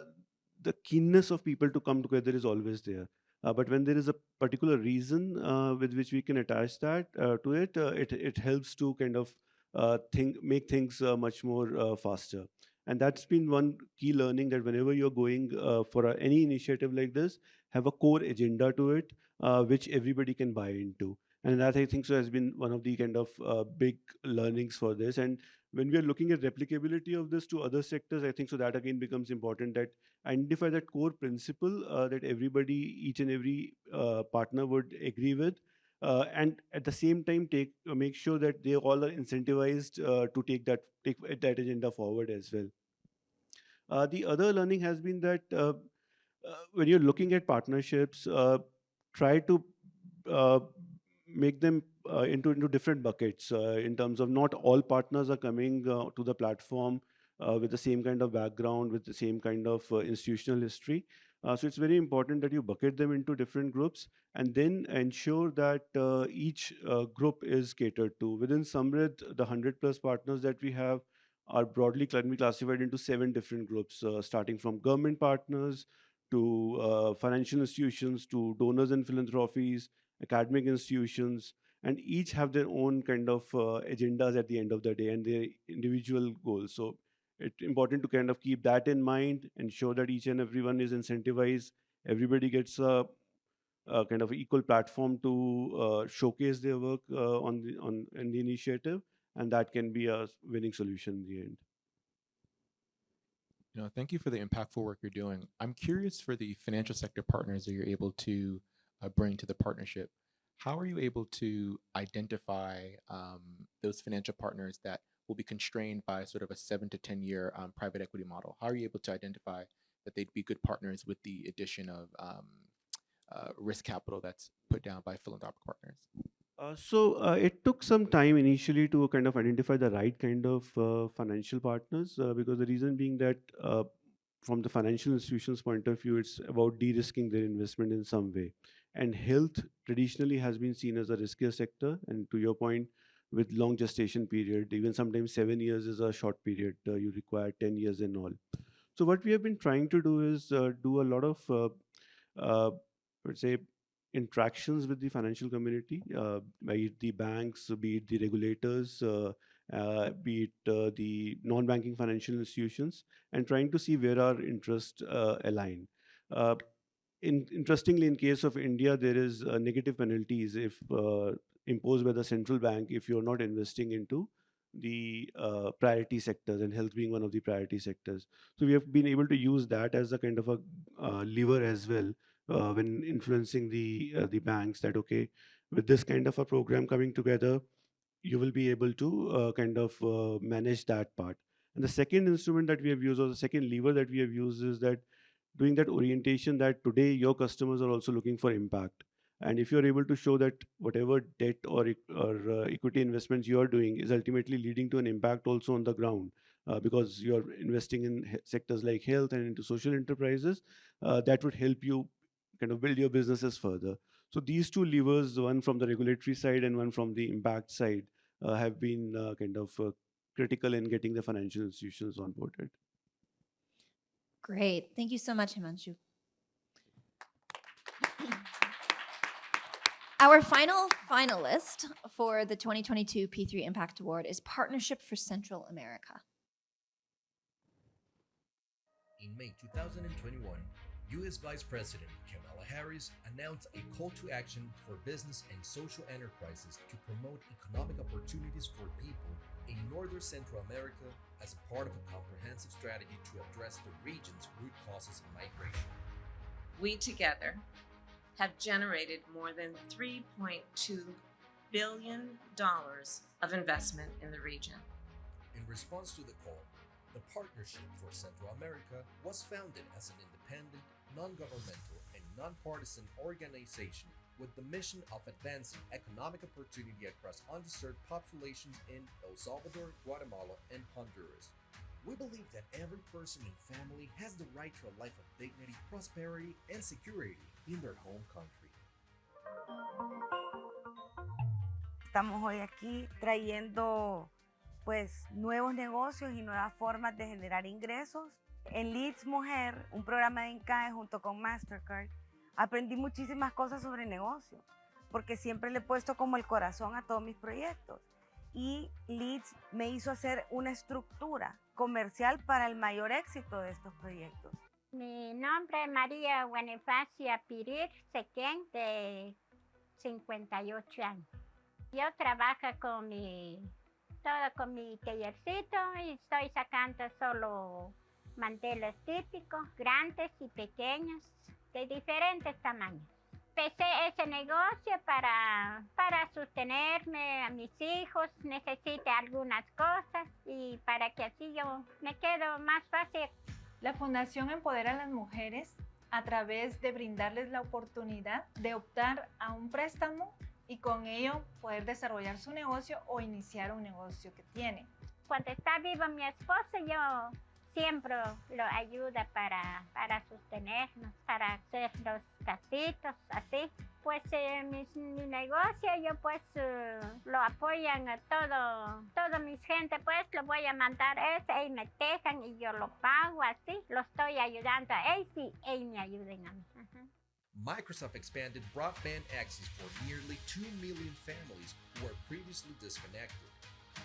the keenness of people to come together is always there. But when there is a particular reason with which we can attach that to it, it helps to kind of make things much more faster. And that's been one key learning, that whenever you're going for any initiative like this, have a core agenda to it, which everybody can buy into. And that, I think so, has been one of the kind of big learnings for this. And when we are looking at replicability of this to other sectors, I think so that again becomes important, that identify that core principle that everybody, each and every partner would agree with, and at the same time make sure that they all are incentivized to take that agenda forward as well. The other learning has been that when you're looking at partnerships, try to uh, make them into different buckets, in terms of not all partners are coming to the platform with the same kind of background, with the same kind of institutional history. So it's very important that you bucket them into different groups, and then ensure that each group is catered to. Within Samrit, the 100 plus partners that we have are broadly can be classified into 7 different groups, starting from government partners to financial institutions, to donors and philanthropies, academic institutions, and each have their own kind of agendas at the end of the day and their individual goals. So it's important to kind of keep that in mind, ensure that each and everyone is incentivized, everybody gets a kind of equal platform to showcase their work in the initiative, and that can be a winning solution in the end. Thank you for the impactful work you're doing. I'm curious, for the financial sector partners that you're able to bring to the partnership, how are you able to identify those financial partners that will be constrained by sort of a 7 to 10 year private equity model? How are you able to identify that they'd be good partners with the addition of risk capital that's put down by philanthropic partners? It took some time initially to kind of identify the right kind of financial partners, because the reason being that from the financial institutions point of view, it's about de-risking their investment in some way. And health traditionally has been seen as a riskier sector. And to your point, with long gestation period, even sometimes 7 years is a short period. You require 10 years and all. So what we have been trying to do is do a lot of, let's say, interactions with the financial community, be it the banks, be it the regulators, be it the non-banking financial institutions, and trying to see where our interests align. Interestingly, in case of India, there is negative penalties if imposed by the central bank if you're not investing into the priority sectors, and health being one of the priority sectors. So we have been able to use that as a kind of a lever as well, when influencing the banks, that okay, with this kind of a program coming together, you will be able to kind of manage that part. And the second instrument that we have used, or the second lever that we have used, is that doing that orientation that today your customers are also looking for impact. And if you're able to show that whatever debt or equity investments you are doing is ultimately leading to an impact also on the ground, because you're investing in sectors like health and into social enterprises, that would help you kind of build your businesses further. So these two levers, one from the regulatory side and one from the impact side, have been critical in getting the financial institutions onboarded. Great. Thank you so much, Himanshu. Our final finalist for the 2022 P3 Impact Award is Partnership for Central America. In May 2021, U.S. Vice President Kamala Harris announced a call to action for business and social enterprises to promote economic opportunities for people in Northern Central America as a part of a comprehensive strategy to address the region's root causes of migration. We together have generated more than $3.2 billion of investment in the region. In response to the call, the Partnership for Central America was founded as an independent, non-governmental, and non-partisan organization with the mission of advancing economic opportunity across underserved populations in El Salvador, Guatemala, and Honduras. We believe that every person and family has the right to a life of dignity, prosperity, and security in their home country. Estamos hoy aquí trayendo pues nuevos negocios y nuevas formas de generar ingresos. En Leads Mujer, un programa de INCAE junto con Mastercard, aprendí muchísimas cosas sobre negocio, porque siempre le he puesto como el corazón a todos mis proyectos. Y Leads me hizo hacer una estructura comercial para el mayor éxito de estos proyectos. Mi nombre es María Bonifacia Pirir Sequén, de 58 años. Yo trabajo con mi tallercito y estoy sacando solo manteles típicos, grandes y pequeños, de diferentes tamaños. Empecé ese negocio para sostenerme a mis hijos, necesito algunas cosas y para que así yo me quedo más fácil. La Fundación empodera a las mujeres a través de brindarles la oportunidad de optar a un préstamo y con ello poder desarrollar su negocio o iniciar un negocio que tiene. Cuando está vivo mi esposo, yo siempre lo ayuda para sostenernos, para hacer los casitos, así. Pues mi negocio, yo pues lo apoyan a toda mi gente, pues lo voy a mandar a ese, y me dejan y yo lo pago así. Lo estoy ayudando a ellos y ellos me ayudan a mí. Microsoft expanded broadband access for nearly 2 million families who were previously disconnected.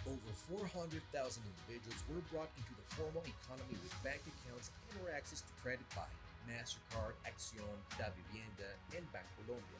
Over 400,000 individuals were brought into the formal economy with bank accounts and/or access to credit by Mastercard, Acción, Davivienda, and Bancolombia.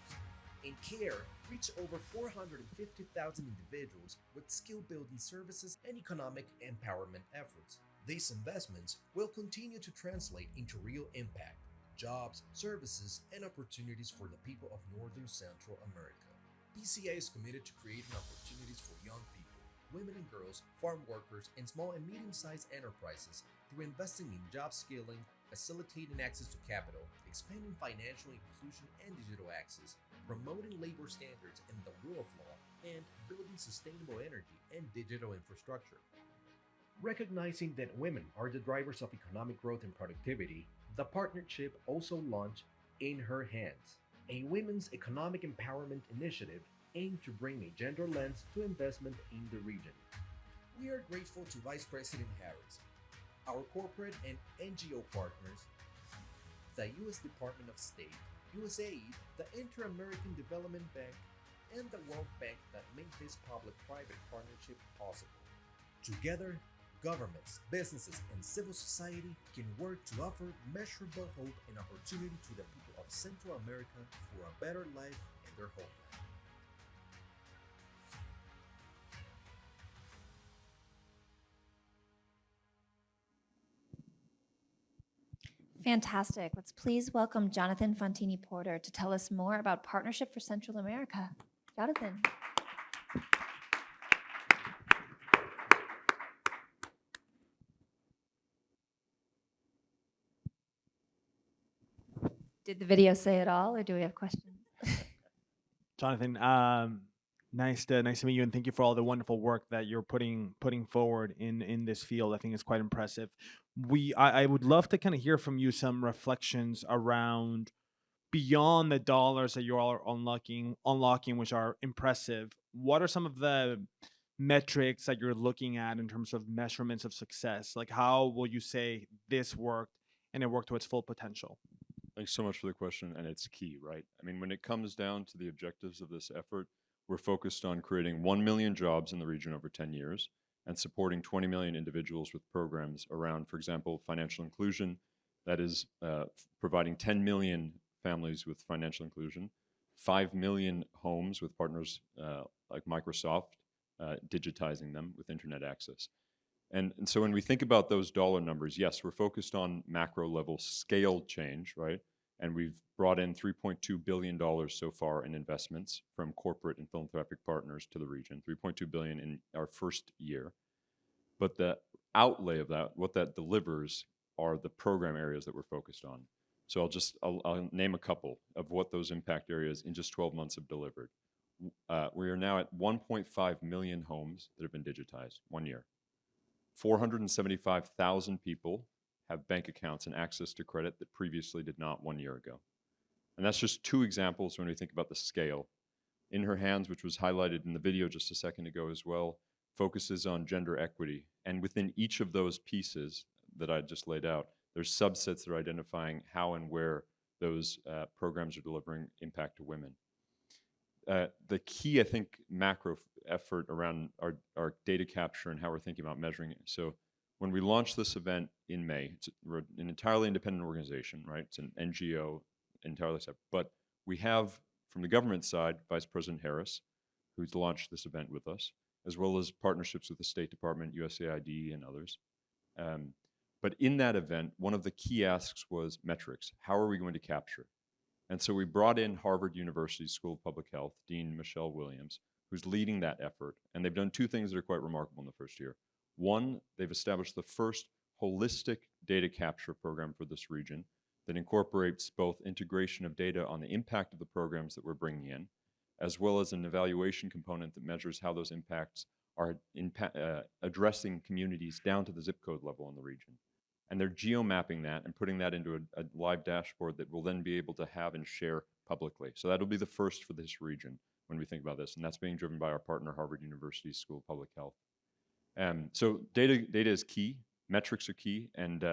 And CARE reached over 450,000 individuals with skill-building services and economic empowerment efforts. These investments will continue to translate into real impact, jobs, services, and opportunities for the people of Northern Central America. PCA is committed to creating opportunities for young people, women and girls, farm workers, and small and medium-sized enterprises through investing in job skilling, facilitating access to capital, expanding financial inclusion and digital access, promoting labor standards and the rule of law, and building sustainable energy and digital infrastructure. Recognizing that women are the drivers of economic growth and productivity, the partnership also launched In Her Hands, a women's economic empowerment initiative aimed to bring a gender lens to investment in the region. We are grateful to Vice President Harris, our corporate and NGO partners, the U.S. Department of State, USAID, the Inter-American Development Bank, and the World Bank that made this public-private partnership possible. Together, governments, businesses, and civil society can work to offer measurable hope and opportunity to the people of Central America for a better life in their homeland. Fantastic. Let's please welcome Jonathan Fantini Porter to tell us more about Partnership for Central America. Jonathan. Did the video say it all, or do we have questions? Jonathan, nice to meet you, and thank you for all the wonderful work that you're putting forward in this field. I think it's quite impressive. I would love to kind of hear from you some reflections around beyond the dollars that you all are unlocking, which are impressive. What are some of the metrics that you're looking at in terms of measurements of success? Like, how will you say this worked and it worked to its full potential? Thanks so much for the question, and it's key, right? I mean, when it comes down to the objectives of this effort, we're focused on creating 1 million jobs in the region over 10 years and supporting 20 million individuals with programs around, for example, financial inclusion, that is providing 10 million families with financial inclusion, 5 million homes with partners like Microsoft, digitizing them with internet access. And so when we think about those dollar numbers, yes, we're focused on macro level scale change, right? And we've brought in $3.2 billion so far in investments from corporate and philanthropic partners to the region, $3.2 billion in our first year. But the outlay of that, what that delivers, are the program areas that we're focused on. So I'll name a couple of what those impact areas in just 12 months have delivered. We are now at 1.5 million homes that have been digitized 1 year. 475,000 people have bank accounts and access to credit that previously did not 1 year ago. And that's just two examples when we think about the scale. In Her Hands, which was highlighted in the video just a second ago as well, focuses on gender equity. And within each of those pieces that I just laid out, there's subsets that are identifying how and where those programs are delivering impact to women. The key, I think, macro effort around our data capture and how we're thinking about measuring it. So when we launched this event in May, we're an entirely independent organization, right? It's an NGO, entirely separate. But we have, from the government side, Vice President Harris, who's launched this event with us, as well as partnerships with the State Department, USAID, and others. But in that event, one of the key asks was metrics. How are we going to capture? And so we brought in Harvard University School of Public Health, Dean Michelle Williams, who's leading that effort. And they've done two things that are quite remarkable in the first year. One, they've established the first holistic data capture program for this region that incorporates both integration of data on the impact of the programs that we're bringing in, as well as an evaluation component that measures how those impacts are addressing communities down to the zip code level in the region. And they're geo-mapping that and putting that into a live dashboard that we'll then be able to have and share publicly. So that'll be the first for this region when we think about this, and that's being driven by our partner, Harvard University School of Public Health. So data is key, metrics are key, and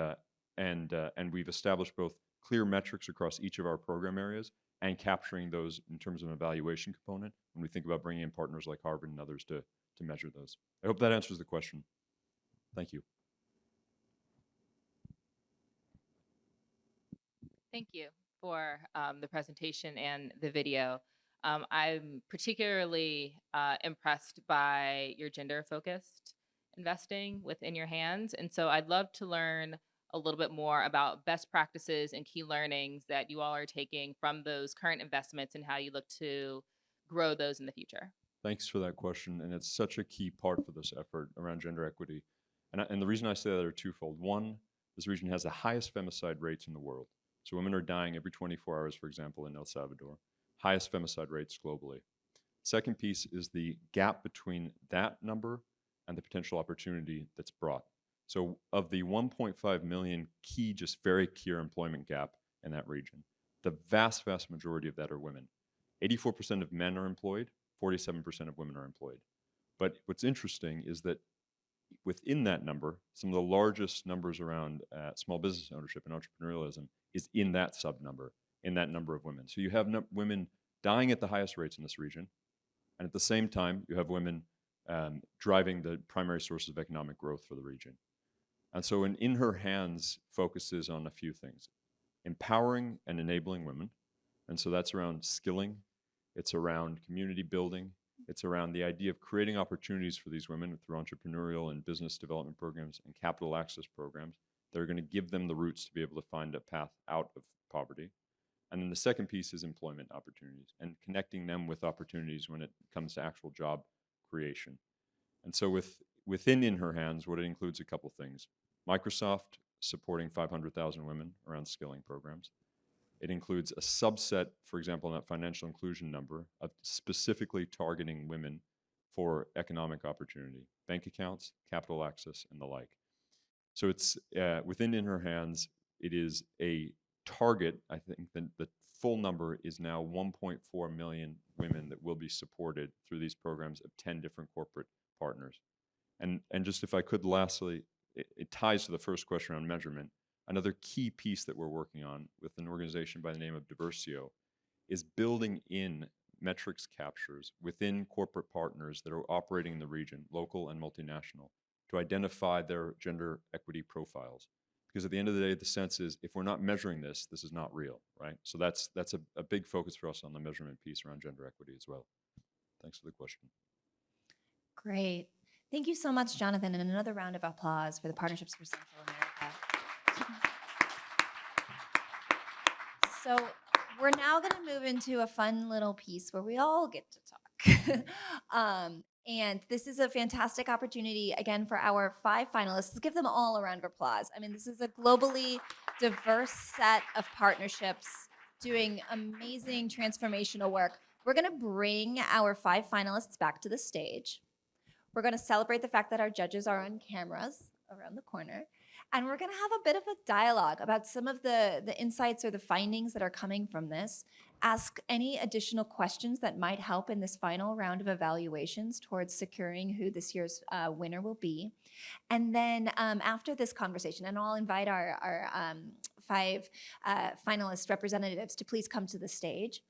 we've established both clear metrics across each of our program areas and capturing those in terms of an evaluation component when we think about bringing in partners like Harvard and others to measure those. I hope that answers the question. Thank you. Thank you for the presentation and the video. I'm particularly impressed by your gender-focused investing within your hands. And so I'd love to learn a little bit more about best practices and key learnings that you all are taking from those current investments and how you look to grow those in the future. Thanks for that question. And it's such a key part for this effort around gender equity. And the reason I say that are twofold. One, this region has the highest femicide rates in the world. So women are dying every 24 hours, for example, in El Salvador. Highest femicide rates globally. Second piece is the gap between that number and the potential opportunity that's brought. So of the 1.5 million key, just very clear employment gap in that region, the vast, vast majority of that are women. 84% of men are employed, 47% of women are employed. But what's interesting is that within that number, some of the largest numbers around small business ownership and entrepreneurialism is in that sub-number, in that number of women. So you have women dying at the highest rates in this region, and at the same time, you have women driving the primary sources of economic growth for the region. And so in Her Hands focuses on a few things. Empowering and enabling women, and so that's around skilling, it's around community building, it's around the idea of creating opportunities for these women through entrepreneurial and business development programs and capital access programs that are going to give them the roots to be able to find a path out of poverty. And then the second piece is employment opportunities and connecting them with opportunities when it comes to actual job creation. And so within In Her Hands, what it includes a couple things. Microsoft supporting 500,000 women around skilling programs. It includes a subset, for example, in that financial inclusion number, of specifically targeting women for economic opportunity, bank accounts, capital access, and the like. So it's within In Her Hands, it is a target. I think the full number is now 1.4 million women that will be supported through these programs of 10 different corporate partners. And just if I could lastly, it ties to the first question around measurement. Another key piece that we're working on with an organization by the name of Diversio is building in metrics captures within corporate partners that are operating in the region, local and multinational, to identify their gender equity profiles. Because at the end of the day, the sense is, if we're not measuring this, this is not real, right? So that's a big focus for us on the measurement piece around gender equity as well. Thanks for the question. Great. Thank you so much, Jonathan, and another round of applause for the Partnerships for Central America. So we're now going to move into a fun little piece where we all get to talk. And this is a fantastic opportunity, again, for our 5 finalists. Let's give them all a round of applause. I mean, this is a globally diverse set of partnerships doing amazing transformational work. We're going to bring our 5 finalists back to the stage. We're going to celebrate the fact that our judges are on cameras around the corner. And we're going to have a bit of a dialogue about some of the insights or the findings that are coming from this. Ask any additional questions that might help in this final round of evaluations towards securing who this year's winner will be. And then after this conversation, and I'll invite our 5 finalist representatives to please come to the stage.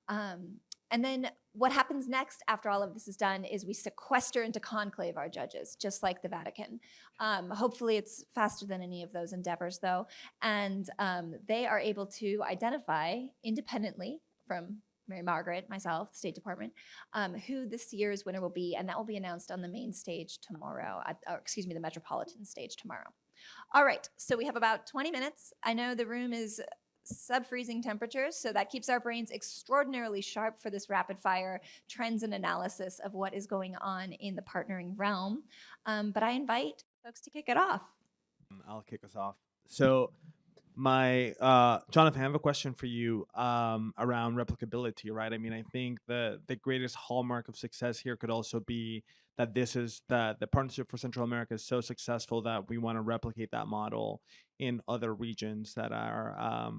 And then what happens next after all of this is done is we sequester into conclave our judges, just like the Vatican. Hopefully it's faster than any of those endeavors, though. And they are able to identify independently from Mary Margaret, myself, the State Department, who this year's winner will be. And that will be announced on the main stage tomorrow, the Metropolitan stage tomorrow. All right, so we have about 20 minutes. I know the room is sub-freezing temperatures, so that keeps our brains extraordinarily sharp for this rapid fire trends and analysis of what is going on in the partnering realm. But I invite folks to kick it off. I'll kick us off. So my Jonathan, I have a question for you around replicability, right? I mean, I think the greatest hallmark of success here could also be that the Partnership for Central America is so successful that we want to replicate that model in other regions that are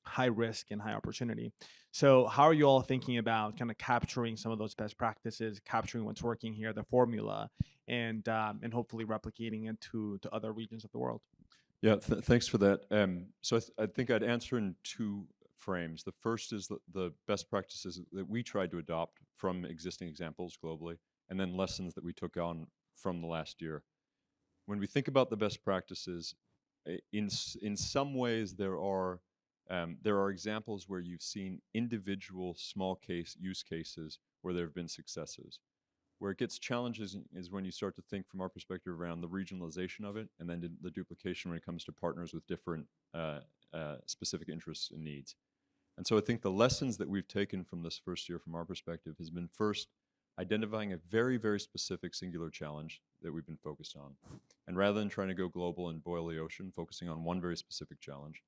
high risk and high opportunity. So how are you all thinking about kind of capturing some of those best practices, capturing what's working here, the formula, and hopefully replicating it to other regions of the world? Yeah, thanks for that. So I think I'd answer in 2 frames. The first is the best practices that we tried to adopt from existing examples globally, and then lessons that we took on from the last year. When we think about the best practices, in some ways there are examples where you've seen individual small case use cases where there have been successes. Where it gets challenges is when you start to think from our perspective around the regionalization of it, and then the duplication when it comes to partners with different specific interests and needs. And so I think the lessons that we've taken from this first year from our perspective has been, first, identifying a very, very specific singular challenge that we've been focused on. And rather than trying to go global and boil the ocean, focusing on one very specific challenge.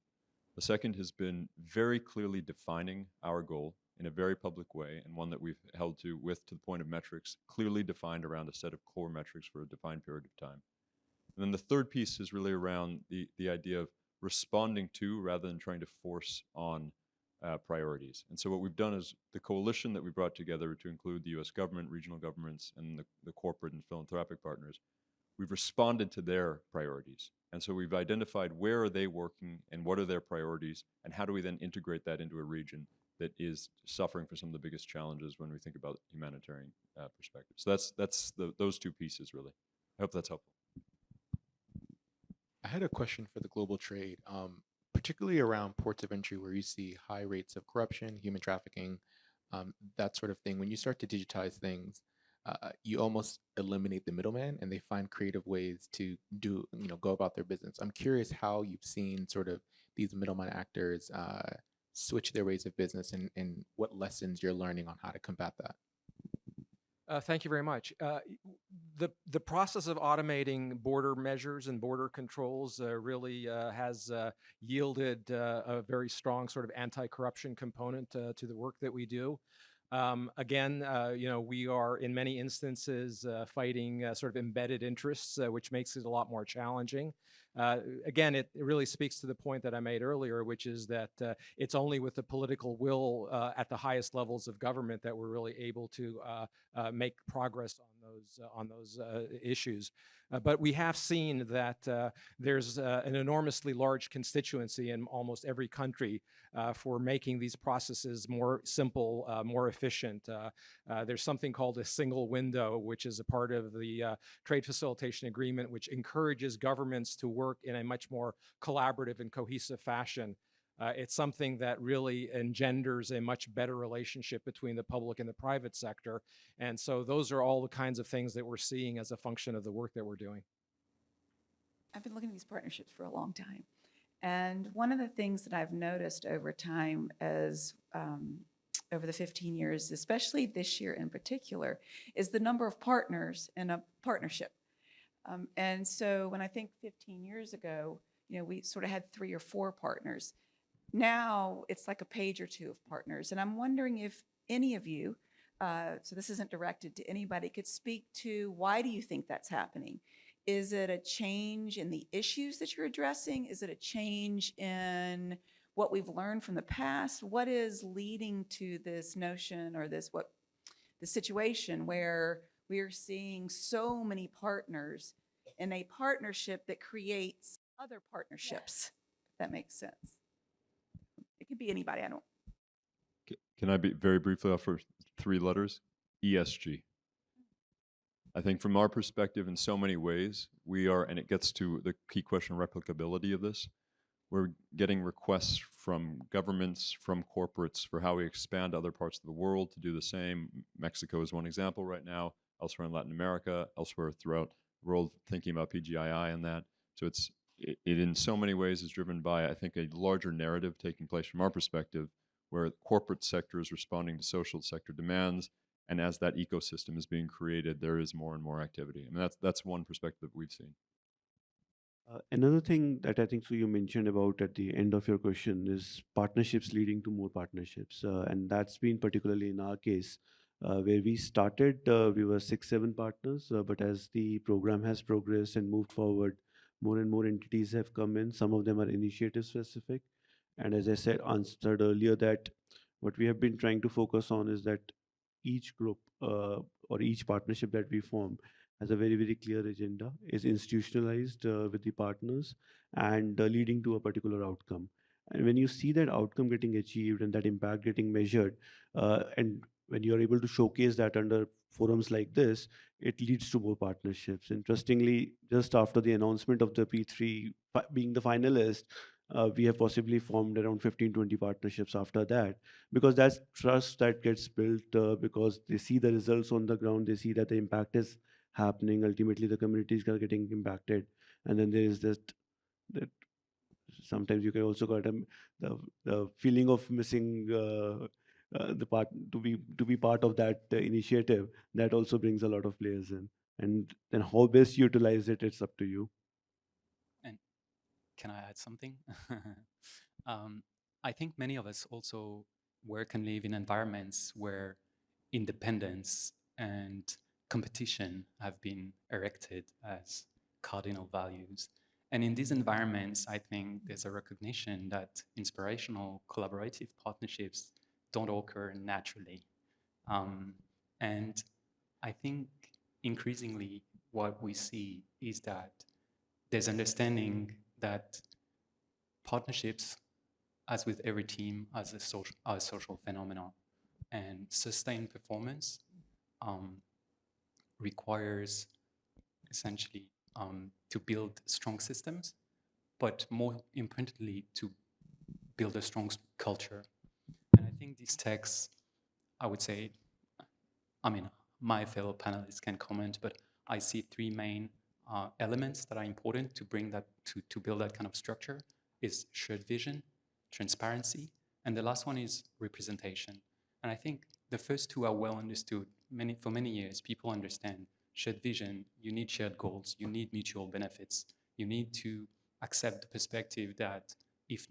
The second has been very clearly defining our goal in a very public way, and one that we've held to the point of metrics, clearly defined around a set of core metrics for a defined period of time. And then the third piece is really around the idea of responding to rather than trying to force on priorities. And so what we've done is the coalition that we brought together to include the US government, regional governments, and the corporate and philanthropic partners, we've responded to their priorities. And so we've identified where are they working and what are their priorities, and how do we then integrate that into a region that is suffering from some of the biggest challenges when we think about humanitarian perspective. So that's those 2 pieces, really. I hope that's helpful. I had a question for the global trade, particularly around ports of entry where you see high rates of corruption, human trafficking, that sort of thing. When you start to digitize things, you almost eliminate the middleman, and they find creative ways to go about their business. I'm curious how you've seen sort of these middleman actors switch their ways of business, and what lessons you're learning on how to combat that. Thank you very much. The process of automating border measures and border controls really has yielded a very strong sort of anti-corruption component to the work that we do. Again, we are in many instances fighting sort of embedded interests, which makes it a lot more challenging. Again, it really speaks to the point that I made earlier, which is that it's only with the political will at the highest levels of government that we're really able to make progress on those issues. But we have seen that there's an enormously large constituency in almost every country for making these processes more simple, more efficient. There's something called a single window, which is a part of the trade facilitation agreement, which encourages governments to work in a much more collaborative and cohesive fashion. It's something that really engenders a much better relationship between the public and the private sector. And so those are all the kinds of things that we're seeing as a function of the work that we're doing. I've been looking at these partnerships for a long time. And one of the things that I've noticed over time as over the 15 years, especially this year in particular, is the number of partners in a partnership. And so when I think 15 years ago, we sort of had 3 or 4 partners. Now it's like a page or 2 of partners. And I'm wondering if any of you, so this isn't directed to anybody, could speak to why do you think that's happening? Is it a change in the issues that you're addressing? Is it a change in what we've learned from the past? What is leading to this notion or the situation where we are seeing so many partners in a partnership that creates other partnerships, if that makes sense? It could be anybody, I don't. Can I be very briefly offer 3 letters? ESG. I think from our perspective, in so many ways, we are, and it gets to the key question, replicability of this. We're getting requests from governments, from corporates for how we expand to other parts of the world to do the same. Mexico is one example right now, elsewhere in Latin America, elsewhere throughout the world, thinking about PGII and that. So it in so many ways is driven by, I think, a larger narrative taking place from our perspective, where the corporate sector is responding to social sector demands. And as that ecosystem is being created, there is more and more activity. I mean, that's one perspective that we've seen. Another thing that I think you mentioned about at the end of your question is partnerships leading to more partnerships. And that's been particularly in our case, where we started, we were 6, 7 partners, but as the program has progressed and moved forward, more and more entities have come in. Some of them are initiative specific. And as I said, answered earlier, that what we have been trying to focus on is that each group or each partnership that we form has a very, very clear agenda, is institutionalized with the partners and leading to a particular outcome. And when you see that outcome getting achieved and that impact getting measured, and when you're able to showcase that under forums like this, it leads to more partnerships. Interestingly, just after the announcement of the P3 being the finalist, we have possibly formed around 15, 20 partnerships after that, because that's trust that gets built because they see the results on the ground, they see that the impact is happening, ultimately the communities are getting impacted. And then there is that sometimes you can also get the feeling of missing the part to be part of that initiative. That also brings a lot of players in, and then how best you utilize it, it's up to you. And can I add something? I think many of us also work and live in environments where independence and competition have been erected as cardinal values. And in these environments, I think there's a recognition that inspirational collaborative partnerships don't occur naturally. And I think increasingly what we see is that there's understanding that partnerships, as with every team, are a social phenomenon, and sustained performance requires essentially to build strong systems, but more importantly, to build a strong culture. And I think these texts, I would say, I mean, my fellow panelists can comment, but I see 3 main elements that are important to bring that, to build that kind of structure, is shared vision, transparency, and the last one is representation. And I think the first 2 are well understood. For many years, people understand shared vision, you need shared goals, you need mutual benefits. You need to accept the perspective that if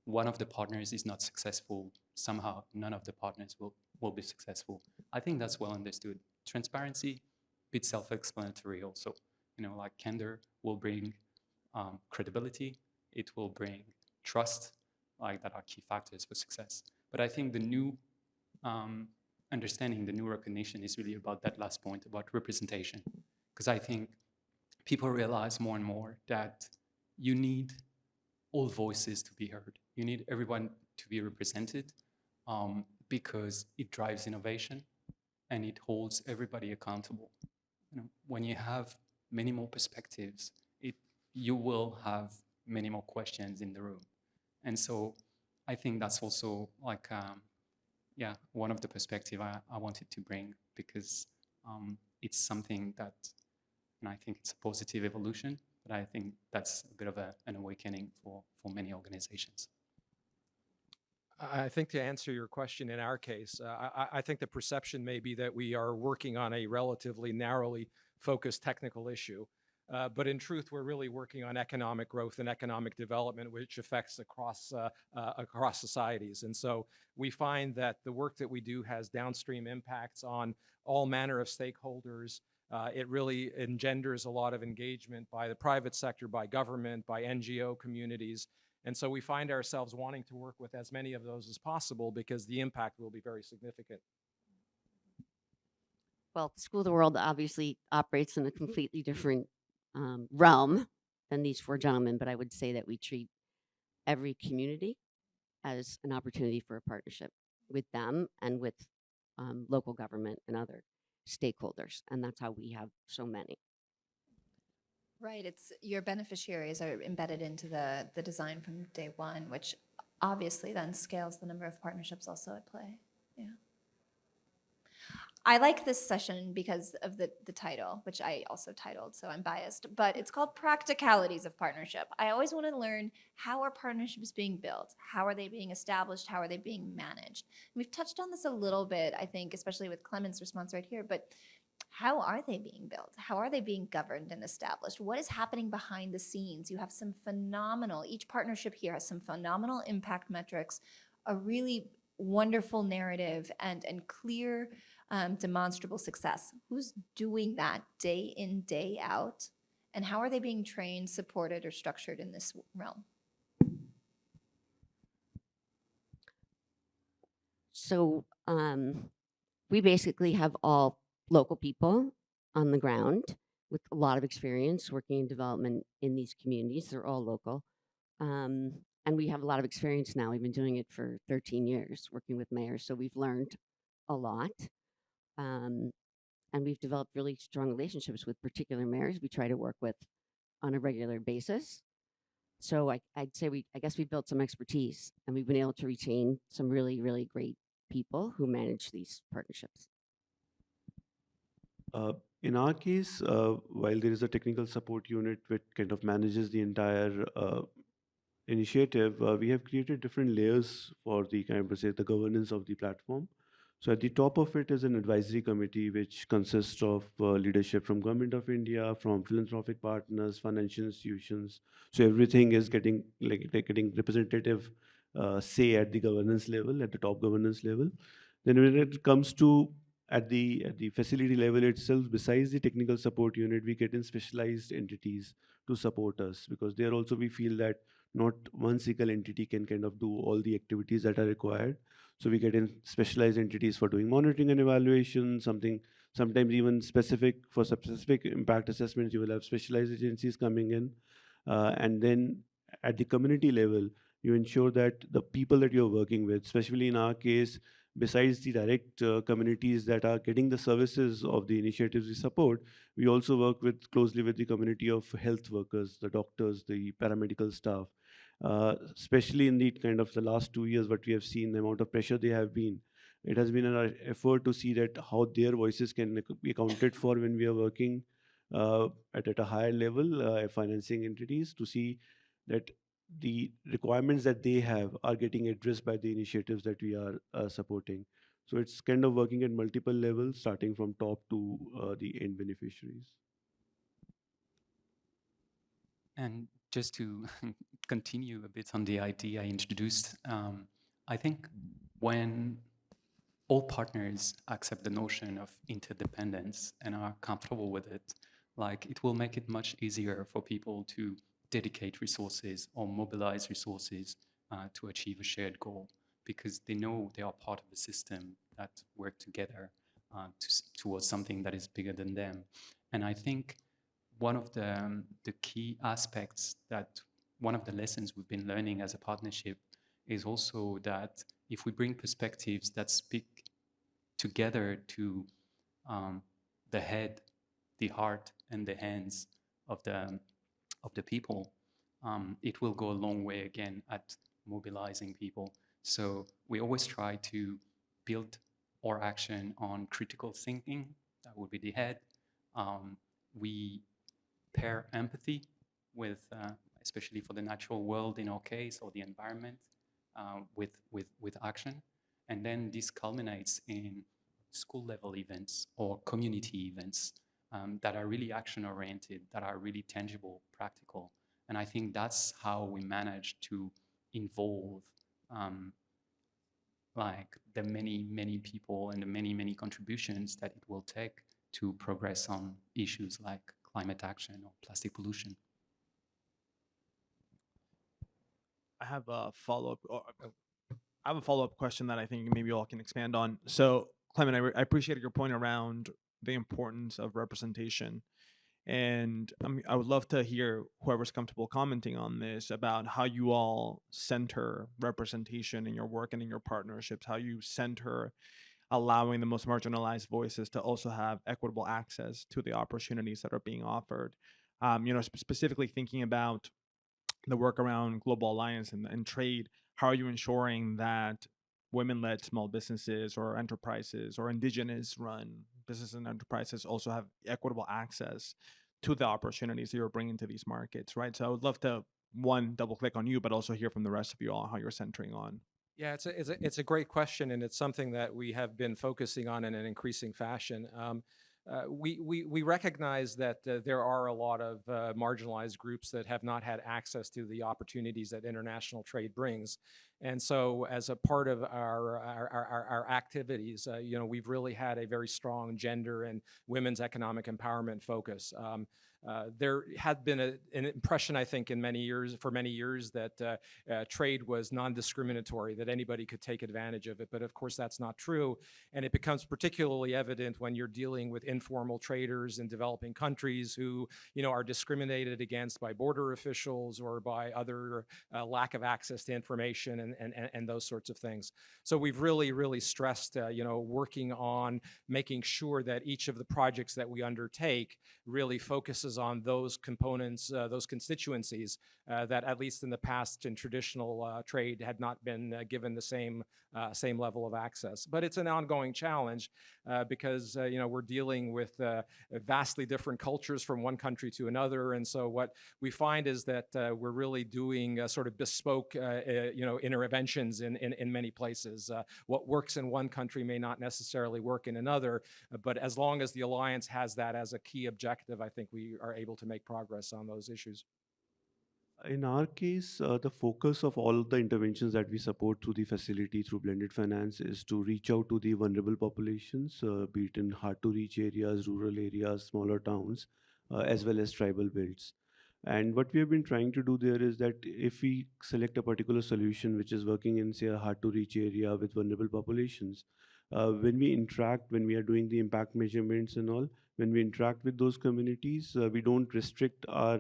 one of the partners is not successful, somehow none of the partners will be successful. I think that's well understood. Transparency, bit self-explanatory also. Like candor will bring credibility, it will bring trust, like that are key factors for success. But I think the new understanding, the new recognition is really about that last point, about representation. Because I think people realize more and more that you need all voices to be heard. You need everyone to be represented because it drives innovation and it holds everybody accountable. When you have many more perspectives, you will have many more questions in the room. And so I think that's also like, one of the perspective I wanted to bring, because it's something that, and I think it's a positive evolution, but I think that's a bit of an awakening for many organizations. I think to answer your question in our case, I think the perception may be that we are working on a relatively narrowly focused technical issue. But in truth, we're really working on economic growth and economic development, which affects across societies. And so we find that the work that we do has downstream impacts on all manner of stakeholders. It really engenders a lot of engagement by the private sector, by government, by NGO communities. And so we find ourselves wanting to work with as many of those as possible because the impact will be very significant. Well, School of the World obviously operates in a completely different realm than these four gentlemen, but I would say that we treat every community as an opportunity for a partnership with them and with local government and other stakeholders. And that's how we have so many. Right, it's your beneficiaries are embedded into the design from day one, which obviously then scales the number of partnerships also at play. Yeah. I like this session because of the title, which I also titled, so I'm biased, but it's called Practicalities of Partnership. I always want to learn, how are partnerships being built? How are they being established? How are they being managed? And we've touched on this a little bit, I think, especially with Clement's response right here, but how are they being built? How are they being governed and established? What is happening behind the scenes? You have some phenomenal, each partnership here has some phenomenal impact metrics, a really wonderful narrative and clear demonstrable success. Who's doing that day in, day out? And how are they being trained, supported, or structured in this realm? So we basically have all local people on the ground with a lot of experience working in development in these communities. They're all local. And we have a lot of experience now. We've been doing it for 13 years, working with mayors. So we've learned a lot. And we've developed really strong relationships with particular mayors we try to work with on a regular basis. So I'd say I guess we built some expertise, and we've been able to retain some really, really great people who manage these partnerships. In our case, while there is a technical support unit which kind of manages the entire initiative, we have created different layers for the kind of say the governance of the platform. So at the top of it is an advisory committee which consists of leadership from Government of India, from philanthropic partners, financial institutions. So everything is getting getting representative say at the governance level, at the top governance level. Then when it comes to at the facility level itself, besides the technical support unit, we get in specialized entities to support us, because there also we feel that not one single entity can kind of do all the activities that are required. So we get in specialized entities for doing monitoring and evaluation, sometimes even specific for specific impact assessments, you will have specialized agencies coming in. And then at the community level, you ensure that the people that you're working with, especially in our case, besides the direct communities that are getting the services of the initiatives we support, we also work closely with the community of health workers, the doctors, the paramedical staff. Especially in the kind of the last 2 years, what we have seen, the amount of pressure they have been, it has been an effort to see that how their voices can be accounted for when we are working at a higher level, financing entities, to see that the requirements that they have are getting addressed by the initiatives that we are supporting. So it's kind of working at multiple levels, starting from top to the end beneficiaries. And just to continue a bit on the idea I introduced, I think when all partners accept the notion of interdependence and are comfortable with it, like it will make it much easier for people to dedicate resources or mobilize resources to achieve a shared goal, because they know they are part of a system that work together towards something that is bigger than them. And I think one of the key aspects that one of the lessons we've been learning as a partnership is also that if we bring perspectives that speak together to the head, the heart, and the hands of the people, it will go a long way again at mobilizing people. So we always try to build our action on critical thinking. That would be the head. We pair empathy with, especially for the natural world in our case, or the environment, with action. And then this culminates in school level events or community events that are really action oriented, that are really tangible, practical. And I think that's how we manage to involve like the many people and the many contributions that it will take to progress on issues like climate action or plastic pollution. I have a follow-up. I have a follow-up question that I think maybe you all can expand on. So, Clement, I appreciate your point around the importance of representation, and I would love to hear whoever's comfortable commenting on this about how you all center representation in your work and in your partnerships. How you center allowing the most marginalized voices to also have equitable access to the opportunities that are being offered. Specifically thinking about the work around global alliance and trade, how are you ensuring that women-led small businesses or enterprises or indigenous-run businesses and enterprises also have equitable access to the opportunities that you're bringing to these markets, right? So I would love to, one, double-click on you, but also hear from the rest of you all how you're centering on. Yeah, it's a great question, and it's something that we have been focusing on in an increasing fashion. We recognize that there are a lot of marginalized groups that have not had access to the opportunities that international trade brings. And so as a part of our activities, we've really had a very strong gender and women's economic empowerment focus. There had been an impression, I think, for many years that trade was non-discriminatory, that anybody could take advantage of it. But of course, that's not true. And it becomes particularly evident when you're dealing with informal traders in developing countries who, are discriminated against by border officials or by other lack of access to information and those sorts of things. So we've really stressed, working on making sure that each of the projects that we undertake really focuses on those components, those constituencies that at least in the past in traditional trade had not been given the same level of access. But it's an ongoing challenge because we're dealing with vastly different cultures from one country to another, and so what we find is that we're really doing sort of bespoke interventions in many places. What works in one country may not necessarily work in another, but as long as the Alliance has that as a key objective, I think we are able to make progress on those issues. In our case, the focus of all of the interventions that we support through the facility, through blended finance, is to reach out to the vulnerable populations, be it in hard-to-reach areas, rural areas, smaller towns, as well as tribal belts. And what we have been trying to do there is that if we select a particular solution which is working in, say, a hard-to-reach area with vulnerable populations, when we are doing the impact measurements and all, when we interact with those communities, we don't restrict our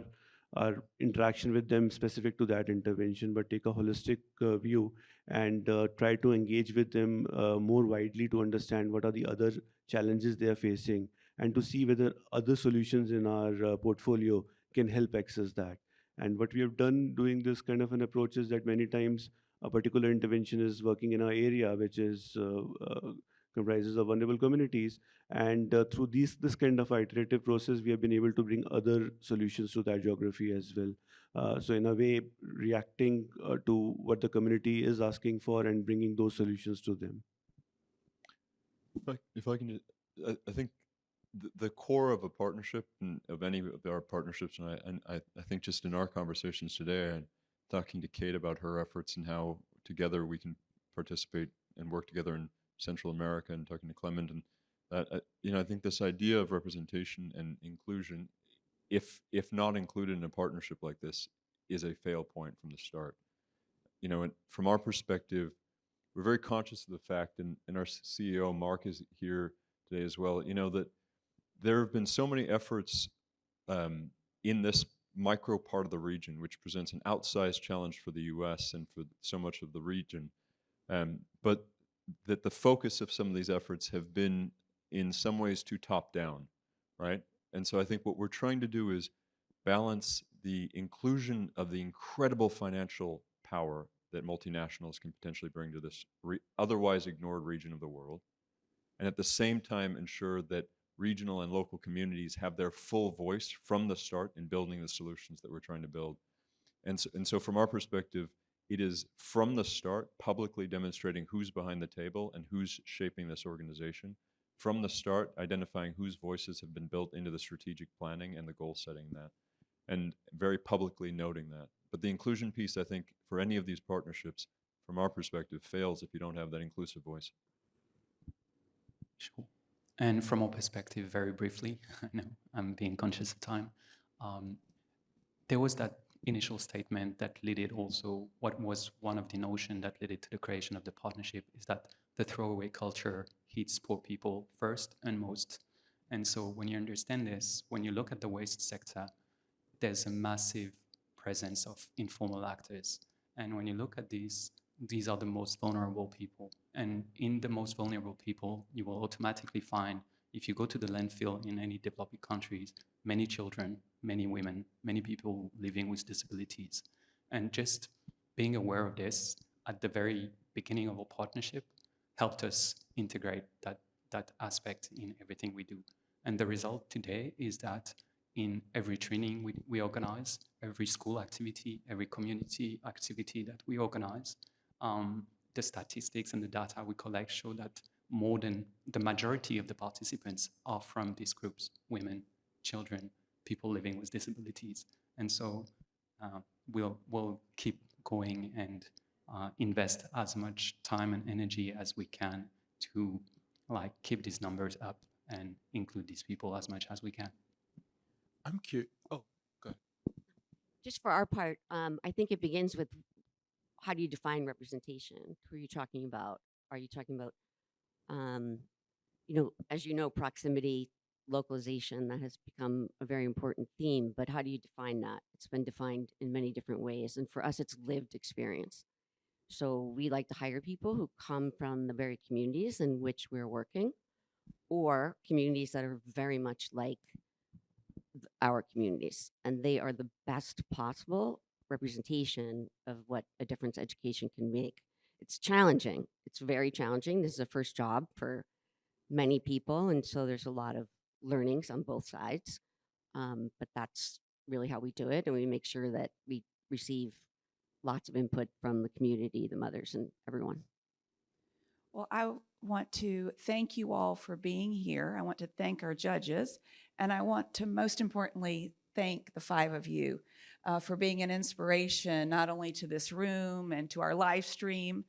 interaction with them specific to that intervention, but take a holistic view and try to engage with them more widely to understand what are the other challenges they are facing and to see whether other solutions in our portfolio can help access that. And what we have done doing this kind of an approach is that many times a particular intervention is working in our area, which is comprises of vulnerable communities. And through this kind of iterative process, we have been able to bring other solutions to that geography as well. So in a way, reacting to what the community is asking for and bringing those solutions to them. if I can, I think the core of a partnership and of any of our partnerships, and I think just in our conversations today, and talking to Kate about her efforts and how together we can participate and work together in Central America, and talking to Clement, and I think this idea of representation and inclusion, if not included in a partnership like this, is a fail point from the start. And from our perspective, we're very conscious of the fact, and our CEO, Mark, is here today as well, that there have been so many efforts in this micro part of the region, which presents an outsized challenge for the US and for so much of the region. But that the focus of some of these efforts have been in some ways too top down, right? And so I think what we're trying to do is balance the inclusion of the incredible financial power that multinationals can potentially bring to this otherwise ignored region of the world, and at the same time ensure that regional and local communities have their full voice from the start in building the solutions that we're trying to build. And so from our perspective, it is from the start publicly demonstrating who's behind the table and who's shaping this organization. From the start, identifying whose voices have been built into the strategic planning and the goal setting that, and very publicly noting that. But the inclusion piece, I think, for any of these partnerships, from our perspective, fails if you don't have that inclusive voice. Sure. And from our perspective, very briefly, I know I'm being conscious of time, there was that initial statement that led it also, what was one of the notion that led it to the creation of the partnership is that the throwaway culture hits poor people first and most. And so when you understand this, when you look at the waste sector, there's a massive presence of informal actors. And when you look at these are the most vulnerable people. And in the most vulnerable people, you will automatically find, if you go to the landfill in any developing countries, many children, many women, many people living with disabilities. And just being aware of this at the very beginning of our partnership helped us integrate that aspect in everything we do. And the result today is that in every training we organize, every school activity, every community activity that we organize, the statistics and the data we collect show that more than the majority of the participants are from these groups: women, children, people living with disabilities. And so we'll keep going and invest as much time and energy as we can to keep these numbers up and include these people as much as we can. I'm curious. Oh, go ahead. Just for our part, I think it begins with, how do you define representation? Who are you talking about? Are you talking about, as you know, proximity, localization, that has become a very important theme, but how do you define that? It's been defined in many different ways. And for us, it's lived experience. So we like to hire people who come from the very communities in which we're working, or communities that are very much like our communities. And they are the best possible representation of what a difference education can make. It's challenging. It's very challenging. This is a first job for many people. And so there's a lot of learnings on both sides. But that's really how we do it. And we make sure that we receive lots of input from the community, the mothers, and everyone. Well, I want to thank you all for being here. I want to thank our judges. And I want to, most importantly, thank the 5 of you for being an inspiration, not only to this room and to our live stream,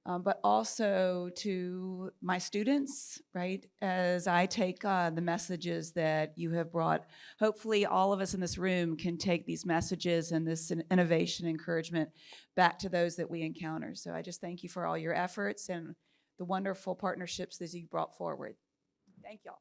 but also to my students, right? As I take the messages that you have brought, hopefully all of us in this room can take these messages and this innovation encouragement back to those that we encounter. So I just thank you for all your efforts and the wonderful partnerships that you brought forward. Thank y'all.